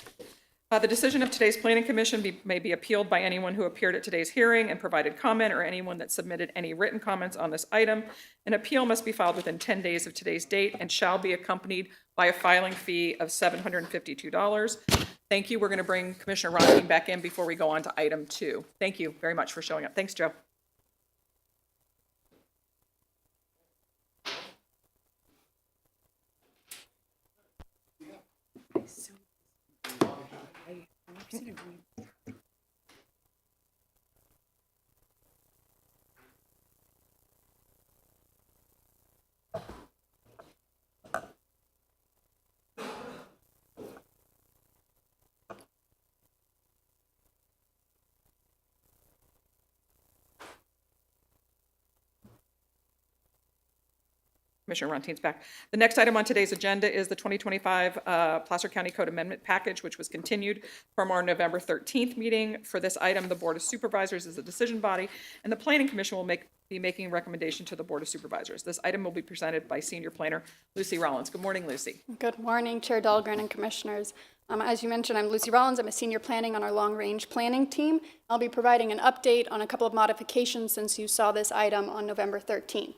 The decision of today's planning commission may be appealed by anyone who appeared at today's hearing and provided comment, or anyone that submitted any written comments on this item. An appeal must be filed within 10 days of today's date and shall be accompanied by a filing fee of $752. Thank you. We're going to bring Commissioner Ronstein back in before we go on to item 2. Thank you very much for showing up. Thanks, Joe. Commissioner Ronstein's back. The next item on today's agenda is the 2025 Placer County Code Amendment Package, which was continued from our November 13th meeting. For this item, the Board of Supervisors is the decision body, and the Planning Commission will be making a recommendation to the Board of Supervisors. This item will be presented by Senior Planner Lucy Rollins. Good morning, Lucy. Good morning, Chair Dahlgren and Commissioners. As you mentioned, I'm Lucy Rollins. I'm a senior planning on our long-range planning team. I'll be providing an update on a couple of modifications since you saw this item on November 13th.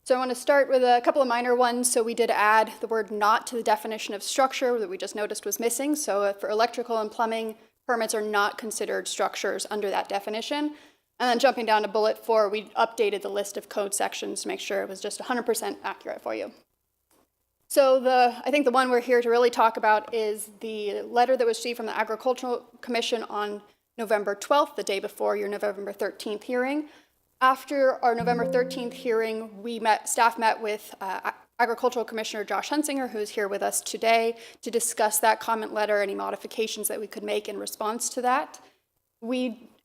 So I want to start with a couple of minor ones. So we did add the word "not" to the definition of structure that we just noticed was missing. So for electrical and plumbing, permits are not considered structures under that definition. And then jumping down to bullet 4, we updated the list of code sections to make sure it was just 100% accurate for you. So I think the one we're here to really talk about is the letter that was received from the Agricultural Commission on November 12th, the day before your November 13th hearing. After our November 13th hearing, staff met with Agricultural Commissioner Josh Hunsinger, who is here with us today, to discuss that comment letter, any modifications that we could make in response to that.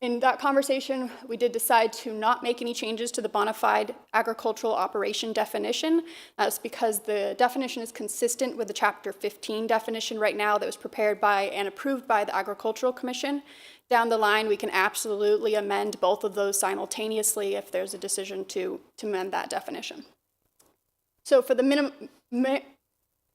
In that conversation, we did decide to not make any changes to the bona fide agricultural operation definition. That's because the definition is consistent with the Chapter 15 definition right now that was prepared by and approved by the Agricultural Commission. Down the line, we can absolutely amend both of those simultaneously if there's a decision to amend that definition. So for the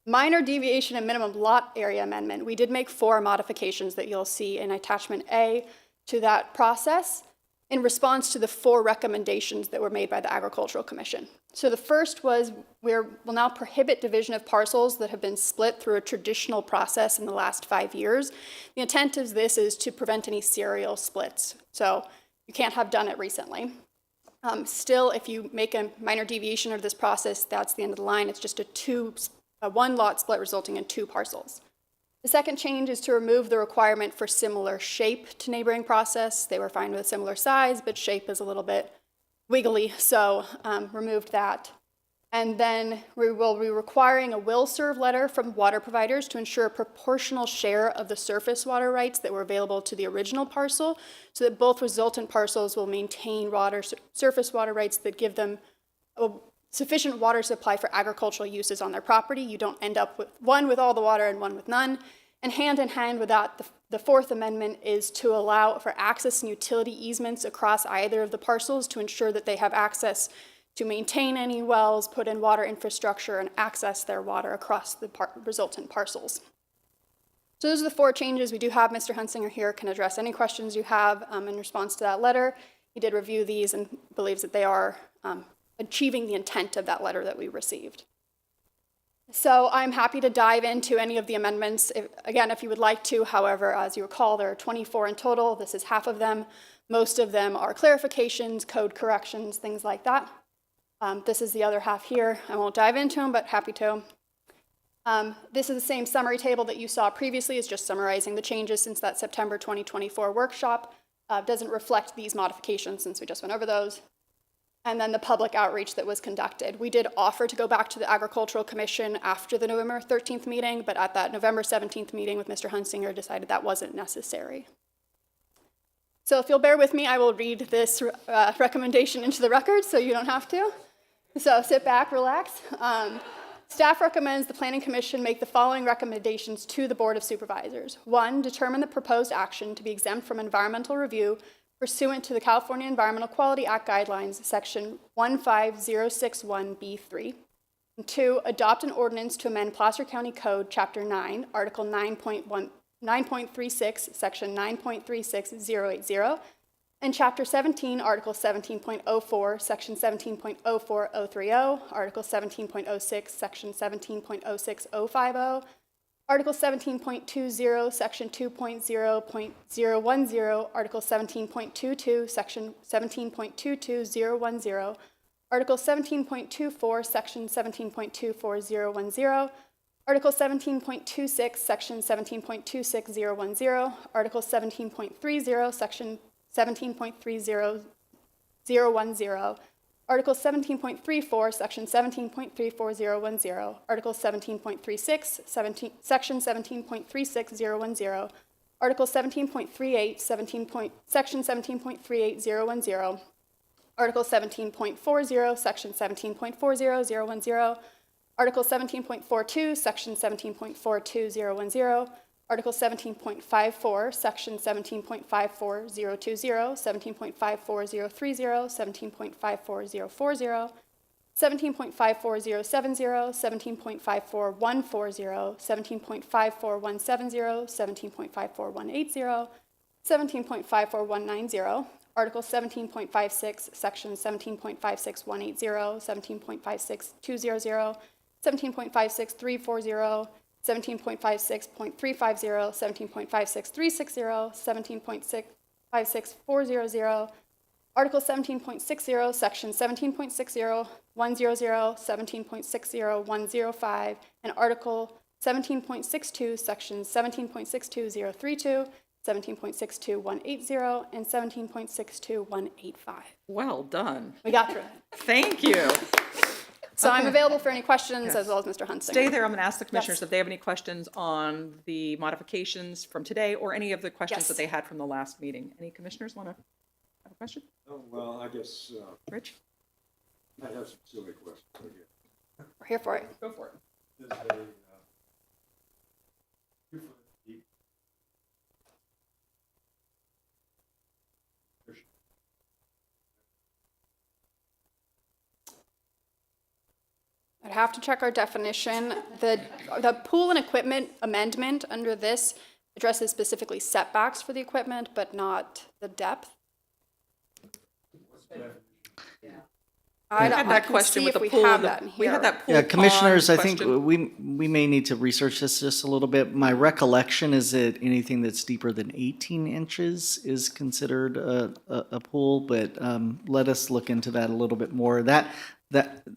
minor deviation and minimum lot area amendment, we did make 4 modifications that you'll see in Attachment A to that process in response to the 4 recommendations that were made by the Agricultural Commission. So the first was we'll now prohibit division of parcels that have been split through a traditional process in the last 5 years. The intent of this is to prevent any serial splits. So you can't have done it recently. Still, if you make a minor deviation of this process, that's the end of the line. It's just a 1 lot split resulting in 2 parcels. The second change is to remove the requirement for similar shape to neighboring process. They were fine with a similar size, but shape is a little bit wiggly, so removed that. And then we will be requiring a will serve letter from water providers to ensure a proportional share of the surface water rights that were available to the original parcel, so that both resultant parcels will maintain surface water rights that give them a sufficient water supply for agricultural uses on their property. You don't end up with one with all the water and one with none. And hand in hand with that, the 4th amendment is to allow for access and utility easements across either of the parcels to ensure that they have access to maintain any wells, put in water infrastructure, and access their water across the resultant parcels. So those are the 4 changes. We do have Mr. Hunsinger here, can address any questions you have in response to that letter. He did review these and believes that they are achieving the intent of that letter that we received. So I'm happy to dive into any of the amendments, if you would like to. However, as you recall, there are 24 in total. This is half of them. Most of them are clarifications, code corrections, things like that. This is the other half here. I won't dive into them, but happy to. This is the same summary table that you saw previously. It's just summarizing the changes since that September 2024 workshop. Doesn't reflect these modifications since we just went over those. And then the public outreach that was conducted. We did offer to go back to the Agricultural Commission after the November 13th meeting, but at that November 17th meeting with Mr. Hunsinger, decided that wasn't necessary. So if you'll bear with me, I will read this recommendation into the record so you don't have to. So sit back, relax. Staff recommends the Planning Commission make the following recommendations to the Board of Supervisors. 1, determine the proposed action to be exempt from environmental review pursuant to the California Environmental Quality Act guidelines, section 15061B3. And 2, adopt an ordinance to amend Placer County Code, chapter 9, article 9.36, section 9.36080, and chapter 17, article 17.04, section 17.04030, article 17.06, section 17.06050, Article 17.20, Section 2.0.010, Article 17.22, Section 17.22010, Article 17.24, Section 17.24010, Article 17.26, Section 17.26010, Article 17.30, Section 17.30010, Article 17.34, Section 17.34010, Article 17.36, Section 17.36010, Article 17.38, Section 17.38010, Article 17.40, Section 17.40010, Article 17.42, Section 17.42010, Article 17.54, Section 17.54020, 17.54030, 17.54040, 17.54070, 17.54140, 17.54170, 17.54180, 17.54190, Article 17.56, Section 17.56180, 17.56200, 17.56340, 17.56.350, 17.56360, 17.56400, Article 17.60, Section 17.60, 100, 17.60, 105, and Article 17.62, Sections 17.62032, 17.62180, and 17.62185. Well done. We got through it. Thank you. So I'm Okay. available for any questions, Yes. as well as Mr. Hunsinger. Stay there. I'm going to ask the commissioners Yes. if they have any questions on the modifications from today or any of the questions Yes. that they had from the last meeting. Any commissioners want to have a question? Oh, well, I guess, Rich? I have some silly questions. We're here for it. Go for it. There's a, 2-foot deep I'd have to check our definition. The pool and equipment amendment under this addresses specifically setbacks for the equipment, but not the depth. We had that question with the pool. We had that pool. Yeah, commissioners, I pond think question. we may need to research this just a little bit. My recollection is that anything that's deeper than 18 inches is considered a pool, but let us look into that a little bit more. That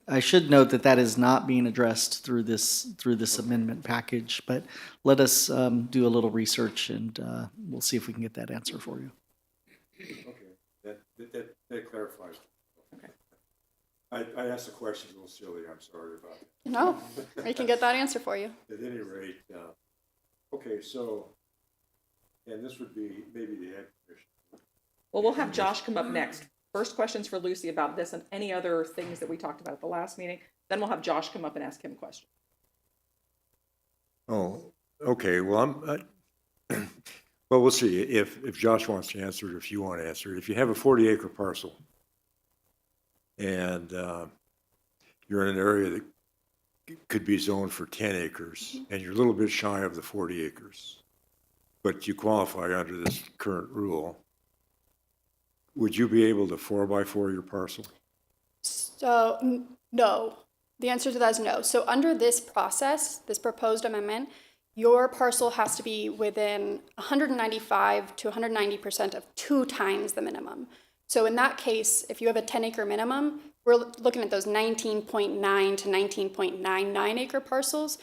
I should note that that is not being addressed through this amendment package, but let us do a little research and we'll see if we can get that answer for you. Okay, that clarifies. Okay. I asked the question a little silly, I'm sorry about it. No, we can get that answer for you. At any rate, okay, so, and this would be maybe the Ag Commission. Well, we'll have Josh come up next. First questions for Lucy about this and any other things that we talked about at the last meeting. Then we'll have Josh come up and ask him questions. Oh, okay, well, well, we'll see if Josh wants to answer it, if you want to answer it. If you have a 40-acre parcel and you're in an area that could be zoned for 10 acres and you're a little bit shy of the 40 acres, but you qualify under this current rule, would you be able to 4x4 your parcel? So, no. The answer to that is no. So under this process, this proposed amendment, your parcel has to be within 195 to 190% of 2 times the minimum. So in that case, if you have a 10-acre minimum, we're looking at those 19.9 to 19.99 acre parcels.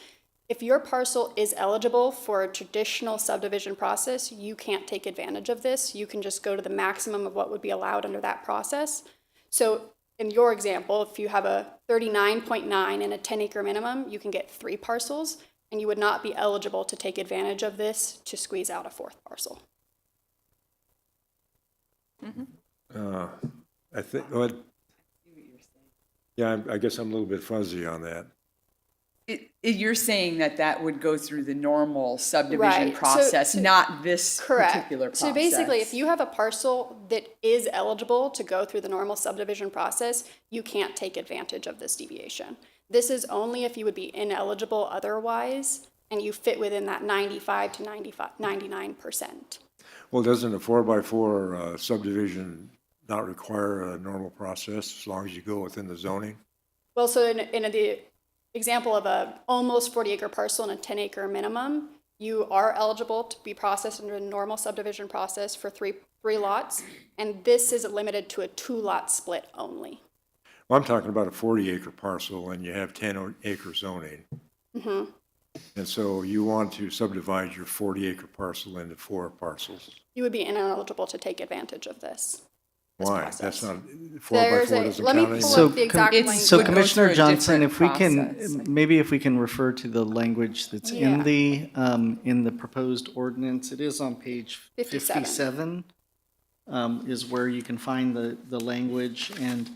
If your parcel is eligible for a traditional subdivision process, you can't take advantage of this. You can just go to the maximum of what would be allowed under that process. So in your example, if you have a 39.9 and a 10-acre minimum, you can get 3 parcels, and you would not be eligible to take advantage of this to squeeze out a 4th parcel. I think, well, yeah, I guess I'm a little bit fuzzy on that. You're saying that would go through the normal subdivision Right. process, not this Correct. particular process. So basically, if you have a parcel that is eligible to go through the normal subdivision process, you can't take advantage of this deviation. This is only if you would be ineligible otherwise, and you fit within that 95 to 99%. Well, doesn't a 4x4 subdivision not require a normal process as long as you go within the zoning? Well, so in the example of a almost 40-acre parcel and a 10-acre minimum, you are eligible to be processed under a normal subdivision process for three lots, and this is limited to a 2-lot split only. Well, I'm talking about a 40-acre parcel and you have 10-acre zoning. Mm-hmm. And so you want to subdivide your 40-acre parcel into 4 parcels. You would be ineligible to take advantage of this. Why? process. That's not, 4x4 doesn't let me count pull anymore? up the exact language. So would go Commissioner through a Johnson, different if we process. can, maybe if we can refer to the language that's in the proposed ordinance, it is on page 57, is where you can find the language. And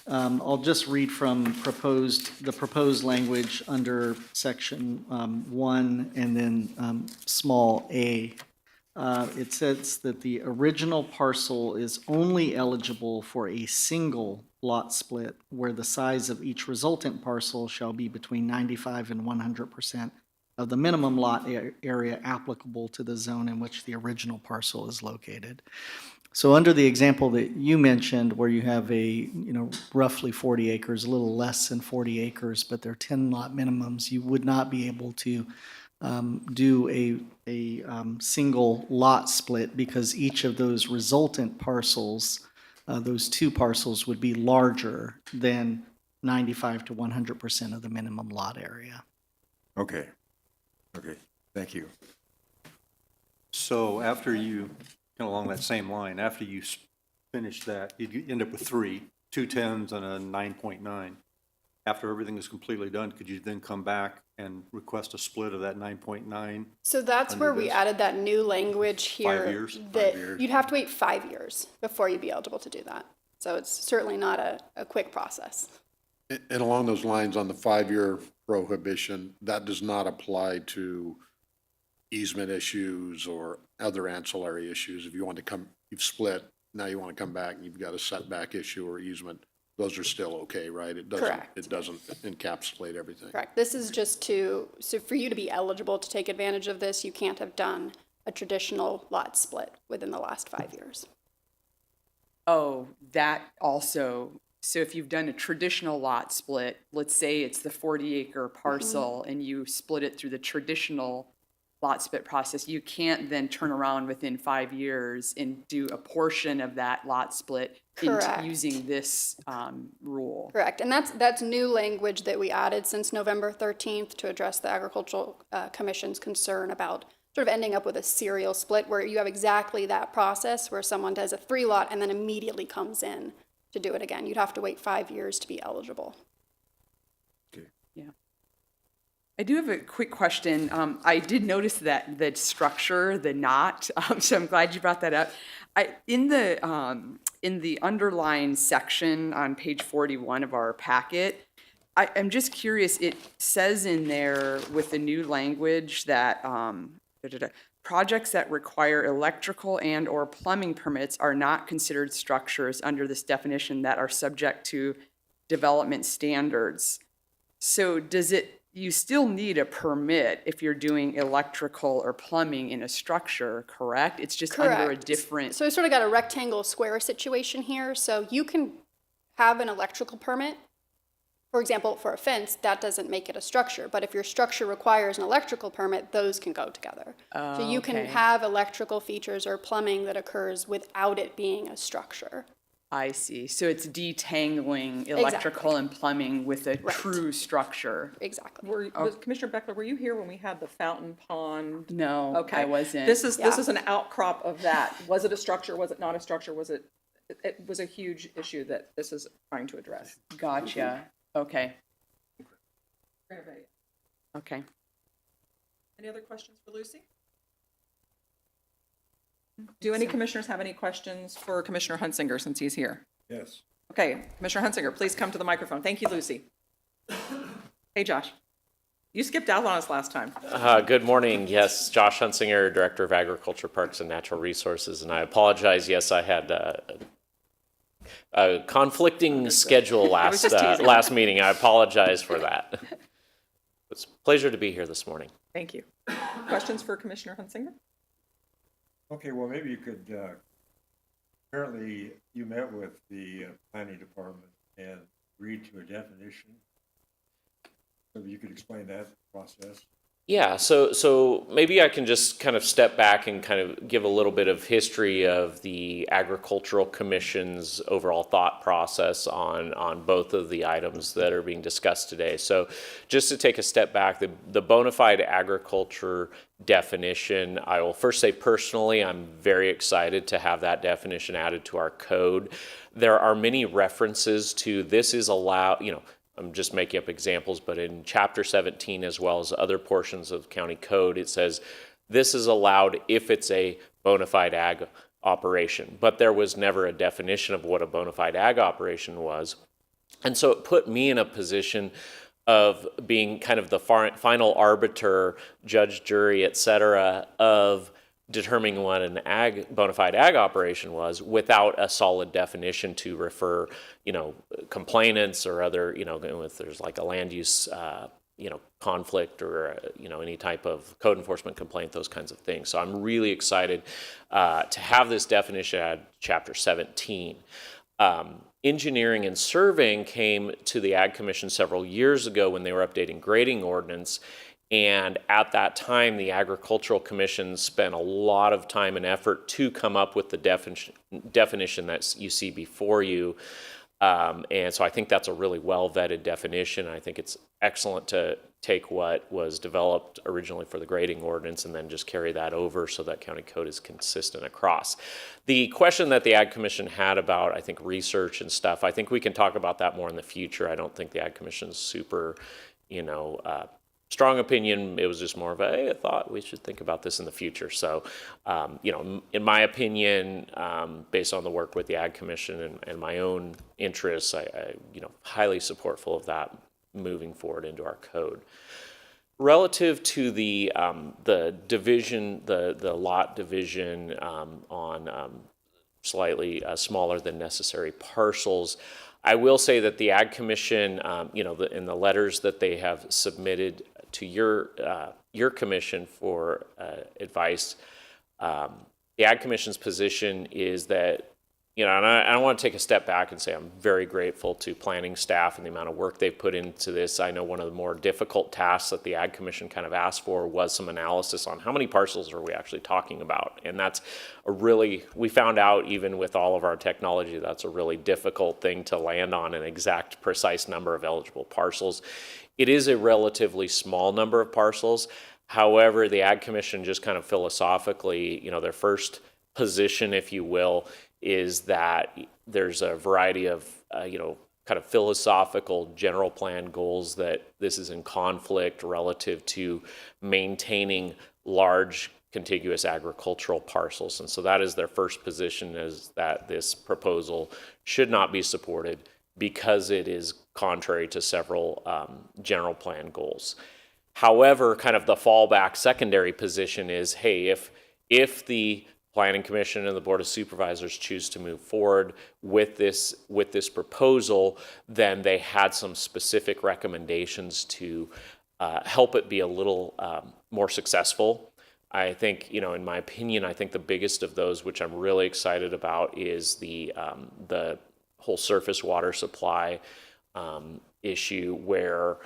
I'll just read from the proposed language under section 1 and then small a. It says that the original parcel is only eligible for a single lot split where the size of each resultant parcel shall be between 95 and 100% of the minimum lot area applicable to the zone in which the original parcel is located. So under the example that you mentioned where you have roughly 40 acres, a little less than 40 acres, but they're 10 lot minimums, you would not be able to do a single lot split because each of those resultant parcels those two parcels would be larger than 95 to 100% of the minimum lot area. Okay, thank you. So after you, kind of along that same line, after you finish that, you end up with three, 2 10s and a 9.9. After everything is completely done, could you then come back and request a split of that 9.9? So that's Under where we this? added that new language here. 5 years? That 5 years. you'd have to wait 5 years before you'd be eligible to do that. So it's certainly not a quick process. And along those lines, on the 5-year prohibition, that does not apply to easement issues or other ancillary issues. If you want to come, you've split, now you want to come back and you've got a setback issue or easement, those are still okay, right? Correct. It doesn't encapsulate everything. Correct. This is just so for you to be eligible to take advantage of this, you can't have done a traditional lot split within the last 5 years. Oh, that also, so if you've done a traditional lot split, let's say it's the 40-acre parcel and you split it through the traditional lot split process, you can't then turn around within 5 years and do a portion of that lot split Correct. using this rule. Correct. And that's new language that we added since November 13th to address the Agricultural Commission's concern about sort of ending up with a serial split where you have exactly that process where someone does a 3-lot and then immediately comes in to do it again. You'd have to wait 5 years to be eligible. Yeah. I do have a quick question. I did notice that the structure, the knot, so I'm glad you brought that up. In the underlined section on page 41 of our packet, I'm just curious, it says in there with the new language that projects that require electrical and or plumbing permits are not considered structures under this definition that are subject to development standards. So you still need a permit if you're doing electrical or plumbing in a structure, correct? It's just under a different. So we sort of got a rectangle square situation here. So you can have an electrical permit. For example, for a fence, that doesn't make it a structure. But if your structure requires an electrical permit, those can go together. So you can have electrical features or plumbing that occurs without it being a structure. I see. So it's detangling electrical and plumbing with a true structure. Exactly. Commissioner Beckler, were you here when we had the fountain pond? No, Okay. I wasn't. This is an outcrop of that. Was it a structure? Was it not a structure? It was a huge issue that this is trying to address. Gotcha. Okay. Okay. Any other questions for Lucy? Do any commissioners have any questions for Commissioner Hunsinger since he's here? Yes. Okay, Commissioner Hunsinger, please come to the microphone. Thank you, Lucy. Hey, Josh. You skipped out on us last time. Good morning. Yes, Josh Hunsinger, Director of Agriculture, Parks, and Natural Resources. And I apologize. Yes, I had a conflicting schedule last meeting. I apologize for that. It's a pleasure to be here this morning. Thank you. Questions for Commissioner Hunsinger? Okay, well, maybe you could, apparently you met with the planning department and agreed to a definition. So you could explain that process. Yeah, so maybe I can just kind of step back and kind of give a little bit of history of the Agricultural Commission's overall thought process on both of the items that are being discussed today. So just to take a step back, the bona fide agriculture definition, I will first say personally, I'm very excited to have that definition added to our code. There are many references to this is allowed, I'm just making up examples, but in Chapter 17 as well as other portions of county code, it says this is allowed if it's a bona fide ag operation. But there was never a definition of what a bona fide ag operation was. And so it put me in a position of being kind of the final arbiter, judge, jury, et cetera, of determining what an bona fide ag operation was without a solid definition to refer, complainants or other, if there's like a land use, conflict or, any type of code enforcement complaint, those kinds of things. So I'm really excited to have this definition at Chapter 17. Engineering and surveying came to the Ag Commission several years ago when they were updating grading ordinance. And at that time, the Agricultural Commission spent a lot of time and effort to come up with the definition that you see before you. And so I think that's a really well-vetted definition. I think it's excellent to take what was developed originally for the grading ordinance and then just carry that over so that county code is consistent across. The question that the Ag Commission had about, I think, research and stuff, I think we can talk about that more in the future. I don't think the Ag Commission's super, strong opinion. It was just more of a, hey, I thought we should think about this in the future. So, in my opinion, based on the work with the Ag Commission and my own interests, I highly supportful of that moving forward into our code. Relative to the division, the lot division on slightly smaller than necessary parcels, I will say that the Ag Commission, in the letters that they have submitted to your commission for advice, the Ag Commission's position is that, and I want to take a step back and say I'm very grateful to planning staff and the amount of work they've put into this. I know one of the more difficult tasks that the Ag Commission kind of asked for was some analysis on how many parcels are we actually talking about. And that's we found out even with all of our technology, that's a really difficult thing to land on an exact precise number of eligible parcels. It is a relatively small number of parcels. However, the Ag Commission just kind of philosophically, their first position, if you will, is that there's a variety of, kind of philosophical general plan goals that this is in conflict relative to maintaining large contiguous agricultural parcels. And so that is their first position, is that this proposal should not be supported because it is contrary to several general plan goals. However, kind of the fallback secondary position is, hey, if the Planning Commission and the Board of Supervisors choose to move forward with this proposal, then they had some specific recommendations to help it be a little more successful. I think, in my opinion, I think the biggest of those, which I'm really excited about, is the whole surface water supply issue, where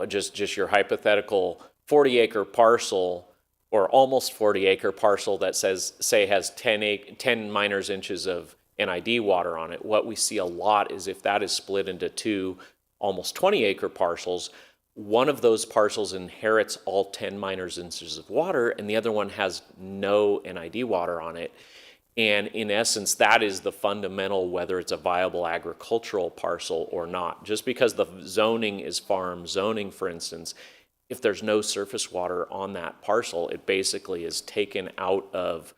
just your hypothetical 40-acre parcel or almost 40-acre parcel that has 10 minors inches of NID water on it. What we see a lot is if that is split into two almost 20-acre parcels, one of those parcels inherits all 10 minors inches of water and the other one has no NID water on it. And in essence, that is the fundamental, whether it's a viable agricultural parcel or not. Just because the zoning is farm zoning, for instance, if there's no surface water on that parcel, it basically is taken out of,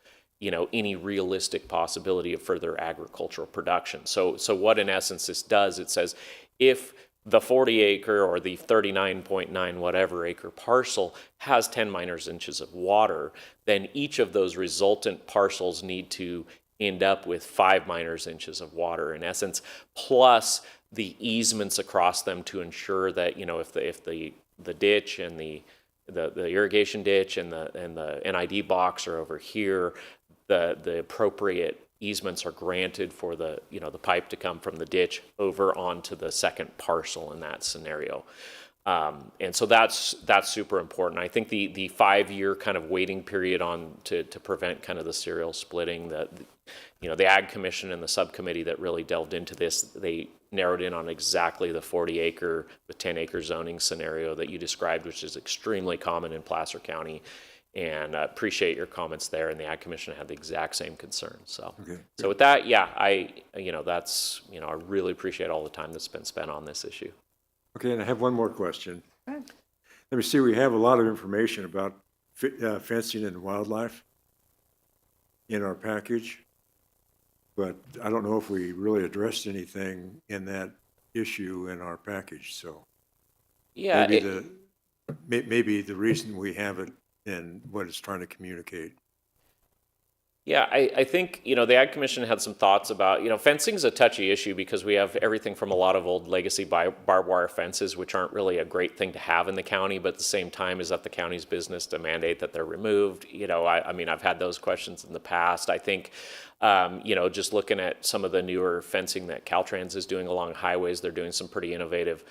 any realistic possibility of further agricultural production. So what in essence this does, it says if the 40-acre or the 39.9 whatever acre parcel has 10 minors inches of water, then each of those resultant parcels need to end up with 5 minors inches of water, in essence, plus the easements across them to ensure that, if the ditch and the irrigation ditch and the NID box are over here, the appropriate easements are granted for the pipe to come from the ditch over onto the second parcel in that scenario. And so that's super important. I think the 5-year kind of waiting period to prevent kind of the serial splitting, the Ag Commission and the subcommittee that really delved into this, they narrowed in on exactly the 40-acre with 10-acre zoning scenario that you described, which is extremely common in Placer County. And appreciate your comments there. And the Ag Commission had the exact same concerns. So, So with that, yeah, I really appreciate all the time that's been spent on this issue. Okay, and I have one more question. Let me see, we have a lot of information about fencing and wildlife in our package, but I don't know if we really addressed anything in that issue in our package, so. Yeah. Maybe the reason we have it and what it's trying to communicate. Yeah, I think, the Ag Commission had some thoughts about, fencing is a touchy issue because we have everything from a lot of old legacy barbed wire fences, which aren't really a great thing to have in the county, but at the same time, is that the county's business to mandate that they're removed? I've had those questions in the past. I think, just looking at some of the newer fencing that Caltrans is doing along highways, they're doing some pretty innovative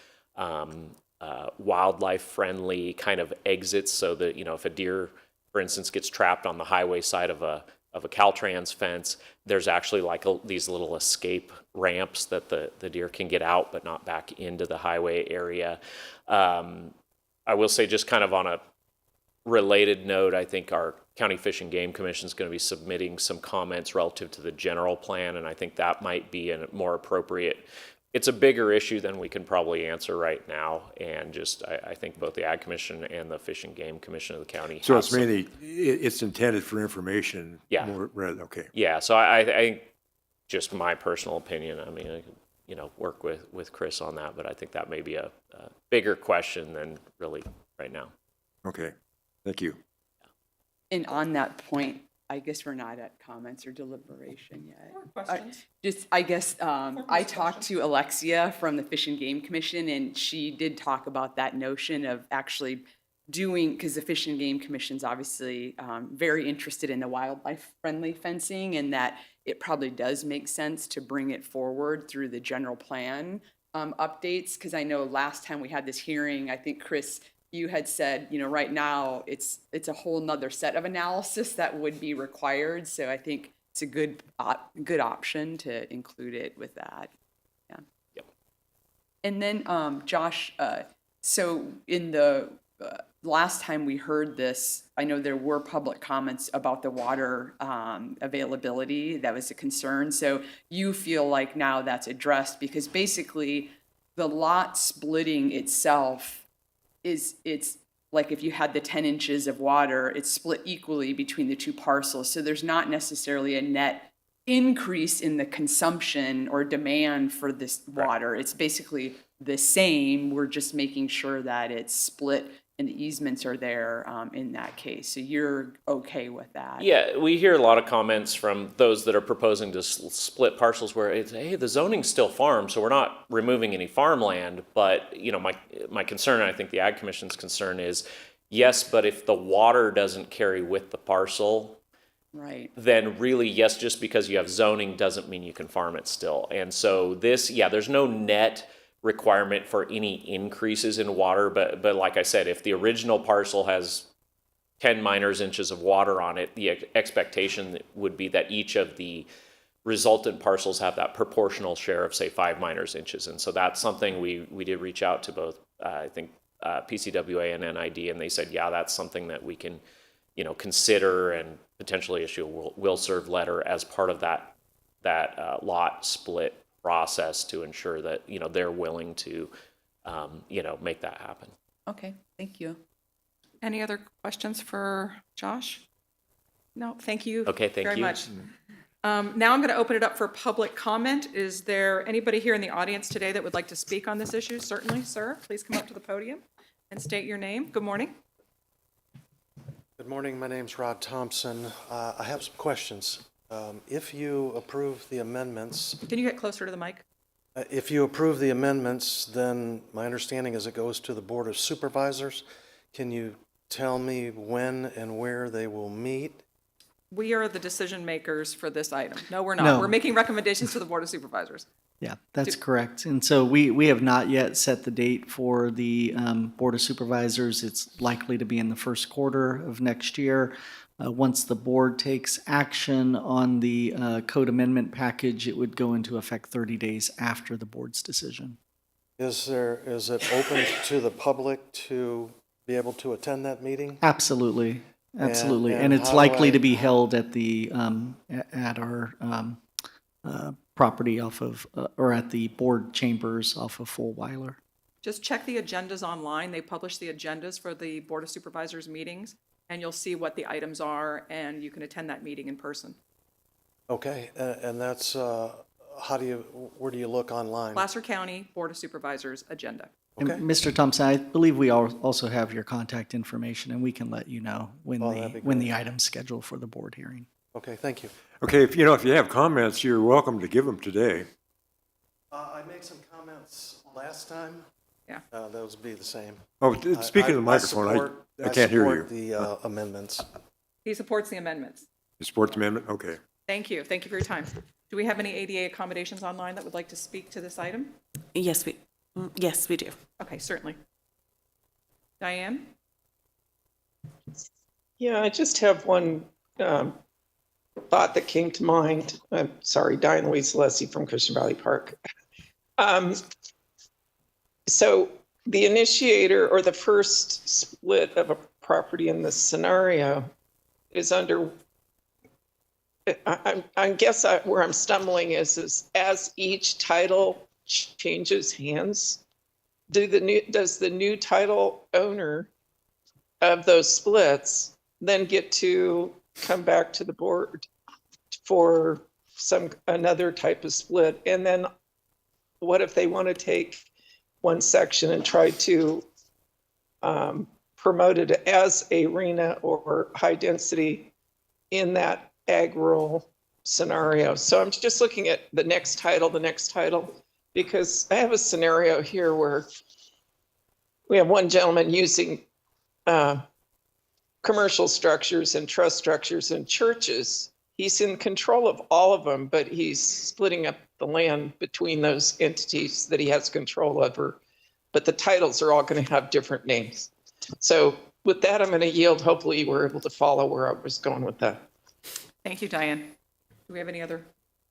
wildlife-friendly kind of exits so that, you know, if a deer, for instance, gets trapped on the highway side of a Caltrans fence, there's actually like these little escape ramps that the deer can get out but not back into the highway area. I will say, just kind of on a related note, I think our County Fish and Game Commission is going to be submitting some comments relative to the general plan, and I think that might be a more appropriate. It's a bigger issue than we can probably answer right now, and just I think both the Ag Commission and the Fish and Game Commission of the county. So have it's some- mainly, it's intended for information. Yeah. Okay. Yeah, so I think, just my personal opinion, I mean, I could, you know, work with Chris on that, but I think that may be a bigger question than really right now. Okay, thank you. And on that point, I guess we're not at comments or deliberation yet. Questions? I guess, I talked to Alexia from the Fish and Game Commission, and she did talk about that notion of actually doing, because the Fish and Game Commission's obviously very interested in the wildlife-friendly fencing, and that it probably does make sense to bring it forward through the general plan updates, because I know last time we had this hearing, I think, Chris, you had said, you know, right now, it's a whole nother set of analysis that would be required, so I think it's a good option to include it with that. Yeah. Yep. And then, Josh, so in the last time we heard this, I know there were public comments about the water availability. That was a concern. So you feel like now that's addressed, because basically the lot splitting itself it's like if you had the 10 inches of water, it's split equally between the two parcels. So there's not necessarily a net increase in the consumption or demand for this water. It's basically the same. We're just making sure that it's split and the easements are there in that case. So you're okay with that? Yeah, we hear a lot of comments from those that are proposing to split parcels where it's, hey, the zoning's still farm, so we're not removing any farmland. But, you know, my concern, and I think the Ag Commission's concern is, yes, but if the water doesn't carry with the parcel, right, then really, yes, just because you have zoning doesn't mean you can farm it still. And so this, yeah, there's no net requirement for any increases in water, but like I said, if the original parcel has 10 minors inches of water on it, the expectation would be that each of the resultant parcels have that proportional share of, say, 5 minors inches. And so that's something we did reach out to both, I think, PCWA and NID, and they said, yeah, that's something that we can, you know, consider and potentially issue a will serve letter as part of that lot split process to ensure that, you know, they're willing to, you know, make that happen. Okay, thank you. Any other questions for Josh? No, thank you. Okay, thank very you. much. Now I'm going to open it up for public comment. Is there anybody here in the audience today that would like to speak on this issue? Certainly, sir. Please come up to the podium and state your name. Good morning. Good morning. My name's Rod Thompson. I have some questions. If you approve the amendments, Can you get closer to the mic? if you approve the amendments, then my understanding is it goes to the Board of Supervisors. Can you tell me when and where they will meet? We are the decision makers for this item. No, we're not. No. We're making recommendations to the Board of Supervisors. Yeah, that's correct. And so we have not yet set the date for the Board of Supervisors. It's likely to be in the first quarter of next year. Once the board takes action on the code amendment package, it would go into effect 30 days after the board's decision. Is it open to the public to be able to attend that meeting? Absolutely, absolutely. And And it's how do likely I- to be held at the, at our property off of, or at the board chambers off of Fulweiler. Just check the agendas online. They publish the agendas for the Board of Supervisors meetings, and you'll see what the items are, and you can attend that meeting in person. Okay, and that's, where do you look online? Placer County Board of Supervisors agenda. And Mr. Thompson, I believe we also have your contact information, and we can let you know when that'd be when great. the item's scheduled for the board hearing. Okay, thank you. Okay, if you have comments, you're welcome to give them today. I made some comments last time. Yeah. Those would be the same. Oh, speak in the microphone. I can't hear you. support the amendments. He supports the amendments. The sports amendment? Okay. Thank you. Thank you for your time. Do we have any ADA accommodations online that would like to speak to this item? Yes, we do. Okay, certainly. Diane? Yeah, I just have one thought that came to mind. I'm sorry, Diane Louise Alessi from Christian Valley Park. So the initiator or the first split of a property in this scenario is under, I guess where I'm stumbling is as each title changes hands, does the new title owner of those splits then get to come back to the board for another type of split? And then what if they want to take one section and try to promote it as a RHNA or high density in that ag rural scenario? So I'm just looking at the next title, because I have a scenario here where we have one gentleman using commercial structures and trust structures and churches. He's in control of all of them, but he's splitting up the land between those entities that he has control over. But the titles are all going to have different names. So with that, I'm going to yield. Hopefully you were able to follow where I was going with that. Thank you, Diane. Do we have any other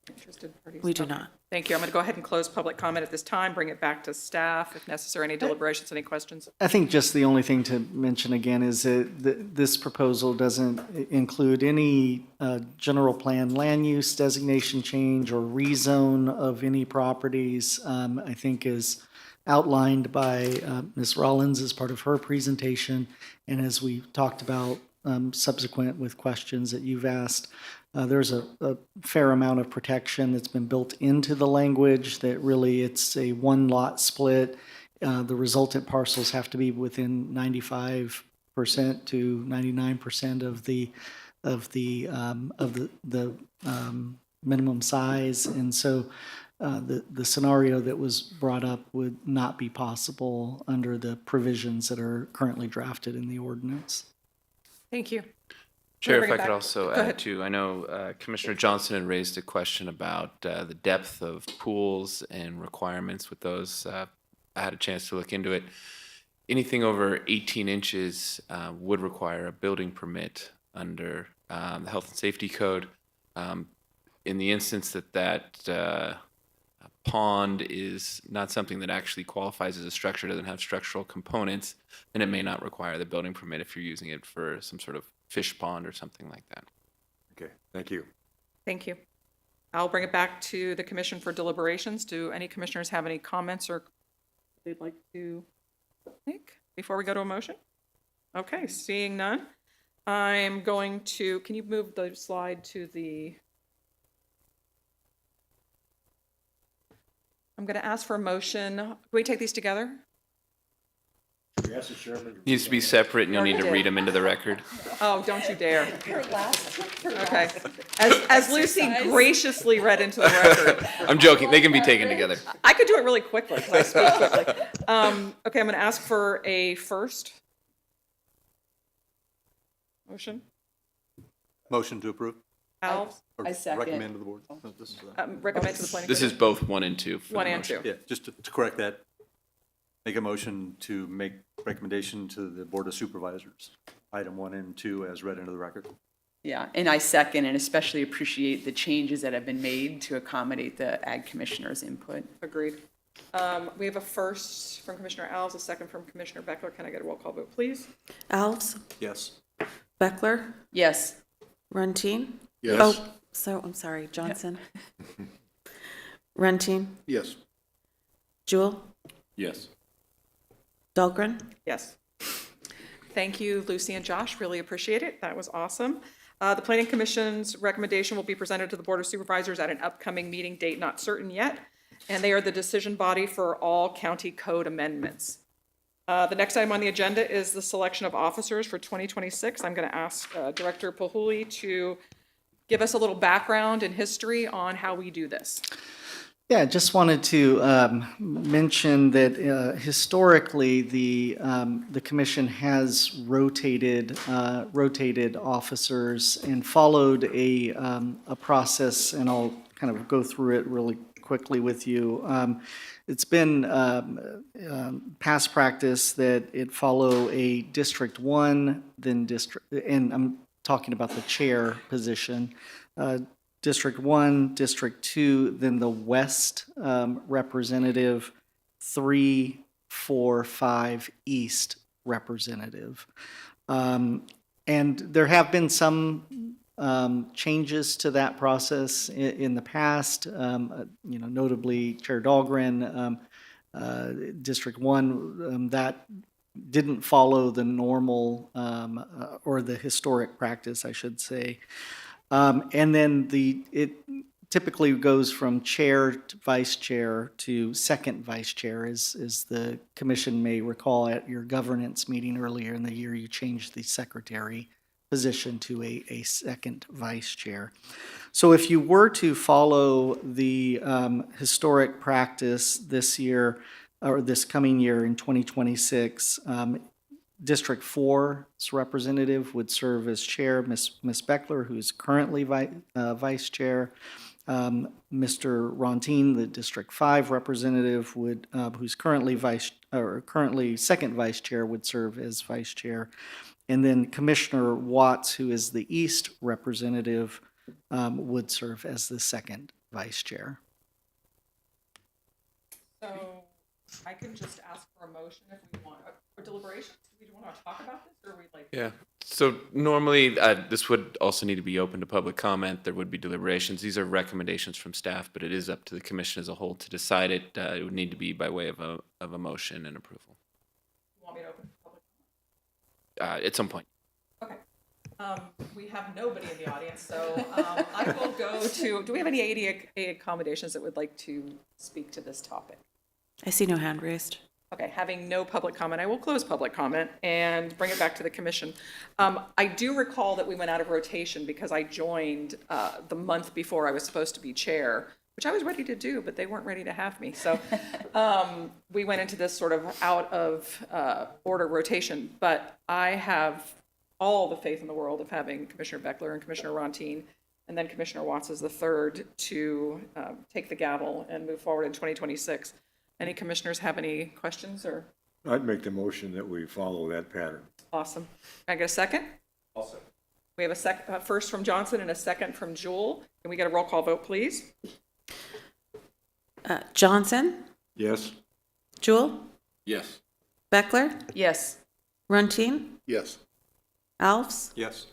interested parties? We do not. Thank you. I'm going to go ahead and close public comment at this time, bring it back to staff if necessary. Any deliberations, any questions? I think just the only thing to mention again is that this proposal doesn't include any general plan land use designation change or rezone of any properties. I think is outlined by Ms. Rollins as part of her presentation, and as we talked about subsequent with questions that you've asked. There's a fair amount of protection that's been built into the language that really it's a one lot split. The resultant parcels have to be within 95% to 99% of the minimum size, and so the scenario that was brought up would not be possible under the provisions that are currently drafted in the ordinance. Thank you. Chair, if I could also add to, I know Commissioner Johnson had raised a question about the depth of pools and requirements with those. I had a chance to look into it. Anything over 18 inches would require a building permit under the Health and Safety Code. In the instance that pond is not something that actually qualifies as a structure, doesn't have structural components, then it may not require the building permit if you're using it for some sort of fish pond or something like that. Okay, thank you. Thank you. I'll bring it back to the commission for deliberations. Do any commissioners have any comments or they'd like to make before we go to a motion? Okay, seeing none, I'm going to, can you move the slide to the, I'm going to ask for a motion. Do we take these together? Needs to be separate, and you'll need to read them into the record. Oh, don't you dare. Okay. As Lucy graciously read into the record. I'm joking. They can be taken together. I could do it really quickly because I speak quickly. Okay, I'm going to ask for a first motion. Motion to approve? Al? I second. Recommend to the board? Recommend to the planning. This is both 1 and 2. for One the and motion. two. Yeah, just to correct that, make a motion to make recommendation to the Board of Supervisors, item 1 and 2 as read into the record. Yeah, and I second and especially appreciate the changes that have been made to accommodate the Ag Commissioner's input. Agreed. We have a first from Commissioner Alves, a second from Commissioner Beckler. Can I get a roll call vote, please? Alves? Yes. Beckler? Yes. Runtine? Yes. Oh, so, I'm sorry, Johnson? Runtine? Yes. Jewel? Yes. Dahlgren? Yes. Thank you, Lucy and Josh. Really appreciate it. That was awesome. The Planning Commission's recommendation will be presented to the Board of Supervisors at an upcoming meeting date not certain yet, and they are the decision body for all county code amendments. The next item on the agenda is the selection of officers for 2026. I'm going to ask Director Pahuli to give us a little background and history on how we do this. Yeah, just wanted to mention that historically the commission has rotated officers and followed a process, and I'll kind of go through it really quickly with you. It's been past practice that it follow a District 1, then District, and I'm talking about the chair position, District 1, District 2, then the West representative, 3, 4, 5 East representative. And there have been some changes to that process in the past. Notably Chair Dahlgren, District 1, that didn't follow the normal or the historic practice, I should say. And then it typically goes from chair to vice chair to second vice chair, as the commission may recall at your governance meeting earlier in the year, you changed the secretary position to a second vice chair. So if you were to follow the historic practice this year, or this coming year in 2026, District 4's representative would serve as chair, Ms. Beckler, who's currently vice chair. Mr. Rontine, the District 5 representative, would who's currently currently second vice chair, would serve as vice chair. And then Commissioner Watts, who is the East representative, would serve as the second vice chair. So I can just ask for a motion if we want, for deliberations. Do we want to talk about this, or are we like? Yeah. So normally, this would also need to be open to public comment. There would be deliberations. These are recommendations from staff, but it is up to the commission as a whole to decide it. It would need to be by way of a motion and approval. You want me to open public? At some point. Okay. We have nobody in the audience, so I will go to, do we have any ADA accommodations that would like to speak to this topic? I see no hand raised. Okay, having no public comment, I will close public comment and bring it back to the commission. I do recall that we went out of rotation because I joined the month before I was supposed to be chair, which I was ready to do, but they weren't ready to have me. So we went into this sort of out of order rotation, but I have all the faith in the world of having Commissioner Beckler and Commissioner Rontine, and then Commissioner Watts is the third to take the gavel and move forward in 2026. Any commissioners have any questions or? I'd make the motion that we follow that pattern. Awesome. Can I get a second? Also. We have a first from Johnson and a second from Jewell. Can we get a roll call vote, please? Johnson? Yes. Jewell? Yes. Beckler? Yes. Runtine? Yes. Alves? Yes.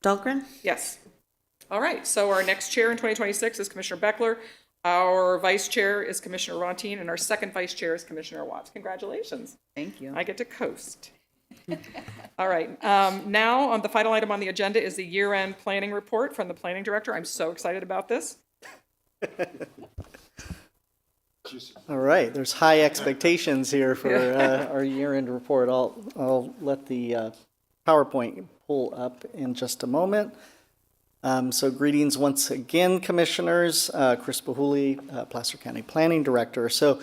Dahlgren? Yes. All right, so our next chair in 2026 is Commissioner Beckler. Our vice chair is Commissioner Rontine, and our second vice chair is Commissioner Watts. Congratulations. Thank you. I get to coast. All right, now on the final item on the agenda is the year-end planning report from the planning director. I'm so excited about this. All right, there's high expectations here for our year-end report. I'll let the PowerPoint pull up in just a moment. So greetings once again, commissioners. Chris Bahuli, Placer County Planning Director. So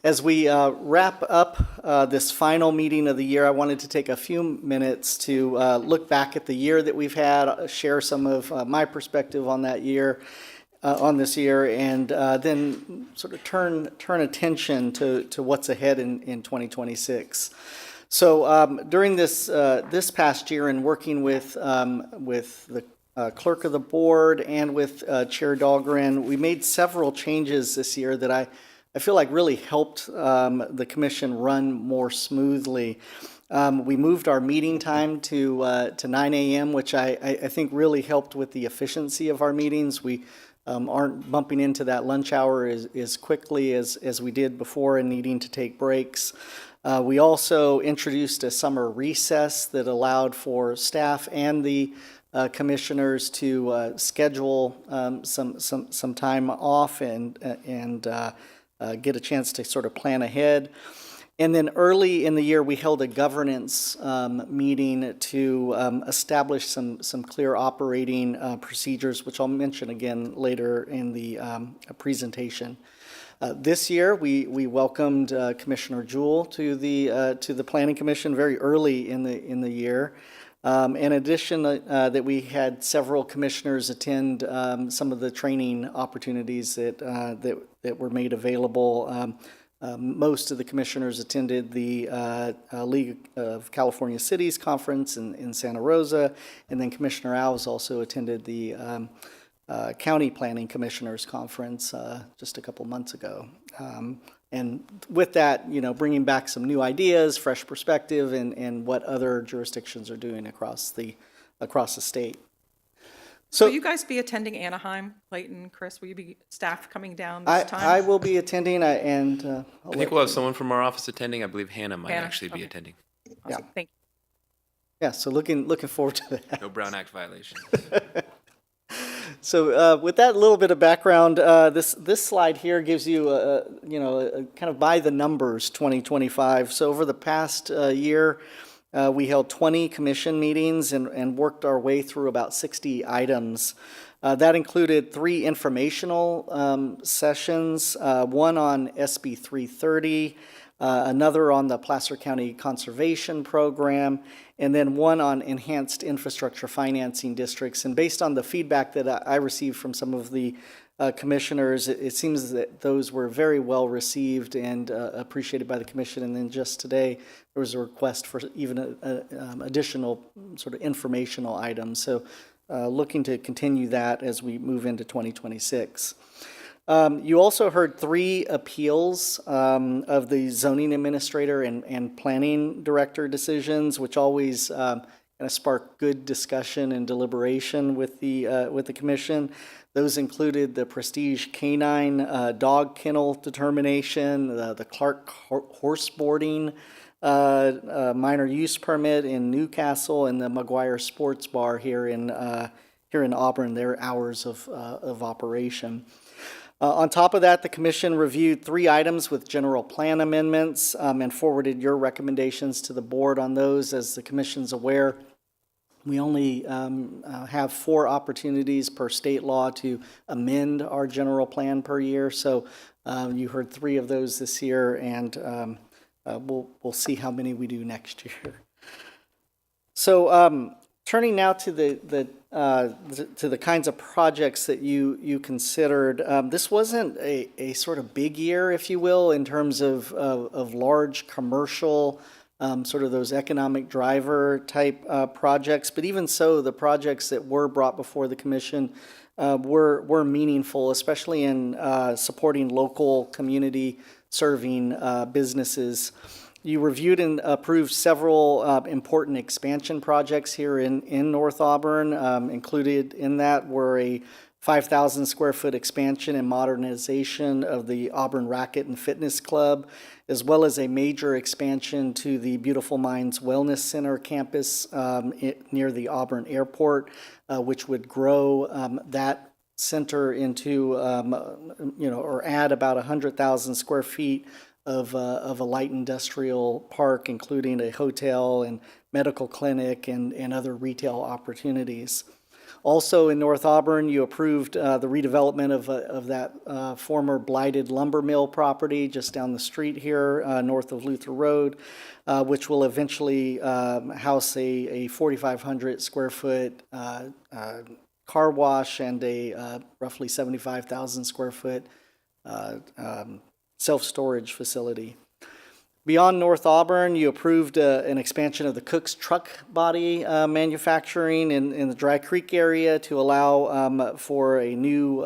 as we wrap up this final meeting of the year, I wanted to take a few minutes to look back at the year that we've had, share some of my perspective on that year, on this year, and then sort of turn attention to what's ahead in 2026. So during this past year, and working with the clerk of the board and with Chair Dahlgren, we made several changes this year that I feel like really helped the commission run more smoothly. We moved our meeting time to 9 a.m., which I think really helped with the efficiency of our meetings. We aren't bumping into that lunch hour as quickly as we did before and needing to take breaks. We also introduced a summer recess that allowed for staff and the commissioners to schedule some time off and get a chance to sort of plan ahead. And then early in the year, we held a governance meeting to establish some clear operating procedures, which I'll mention again later in the presentation. This year, we welcomed Commissioner Jewell to the Planning Commission very early in the year. In addition, that we had several commissioners attend some of the training opportunities that were made available. Most of the commissioners attended the League of California Cities Conference in Santa Rosa, and then Commissioner Alves also attended the County Planning Commissioners Conference just a couple months ago. And with that, bringing back some new ideas, fresh perspective, and what other jurisdictions are doing across the state. So Will you guys be attending Anaheim, Clayton, Chris? Will you be staff coming down this time? I will be attending, and I think we'll have someone from our office attending. I believe Hannah might Hannah, actually be okay. attending. Awesome. Thank yeah, so looking forward to that. No Brown Act violation. So with that little bit of background, this slide here gives you a kind of by the numbers 2025. So over the past year, we held 20 commission meetings and worked our way through about 60 items. That included 3 informational sessions, one on SB 330, another on the Placer County Conservation Program, and then one on enhanced infrastructure financing districts. And based on the feedback that I received from some of the commissioners, it seems that those were very well received and appreciated by the commission. And then just today, there was a request for even additional sort of informational items. So looking to continue that as we move into 2026. You also heard 3 appeals of the zoning administrator and planning director decisions, which always kind of spark good discussion and deliberation with the commission. Those included the Prestige Canine dog kennel determination, the Clark horse boarding minor use permit in Newcastle, and the McGuire Sports Bar here in Auburn, their hours of operation. On top of that, the commission reviewed 3 items with general plan amendments and forwarded your recommendations to the board on those. As the commission's aware, we only have 4 opportunities per state law to amend our general plan per year. So you heard 3 of those this year, and we'll see how many we do next year. So turning now to the kinds of projects that you considered, this wasn't a sort of big year, if you will, in terms of large commercial, sort of those economic driver type projects. But even so, the projects that were brought before the commission were meaningful, especially in supporting local community serving businesses. You reviewed and approved several important expansion projects here in North Auburn. Included in that were a 5,000 square foot expansion and modernization of the Auburn Racket and Fitness Club, as well as a major expansion to the Beautiful Minds Wellness Center campus near the Auburn Airport, which would grow that center into, or add about 100,000 square feet of a light industrial park, including a hotel and medical clinic and other retail opportunities. Also in North Auburn, you approved the redevelopment of that former blighted lumber mill property just down the street here, north of Luther Road, which will eventually house a 4,500 square foot car wash and a roughly 75,000 square foot self-storage facility. Beyond North Auburn, you approved an expansion of the Cook's truck body manufacturing in the Dry Creek area to allow for a new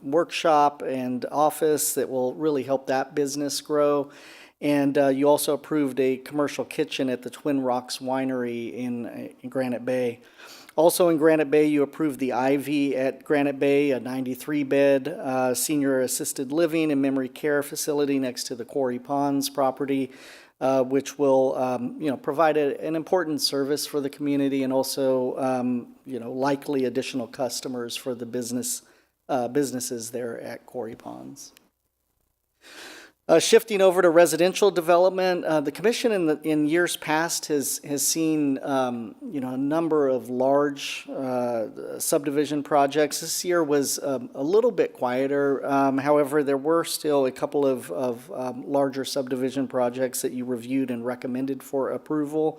workshop and office that will really help that business grow. And you also approved a commercial kitchen at the Twin Rocks Winery in Granite Bay. Also in Granite Bay, you approved the Ivy at Granite Bay, a 93-bed senior assisted living and memory care facility next to the Quarry Ponds property, which will, provide an important service for the community and also, likely additional customers for the businesses there at Quarry Ponds. Shifting over to residential development, the commission in years past has seen a number of large subdivision projects. This year was a little bit quieter. However, there were still a couple of larger subdivision projects that you reviewed and recommended for approval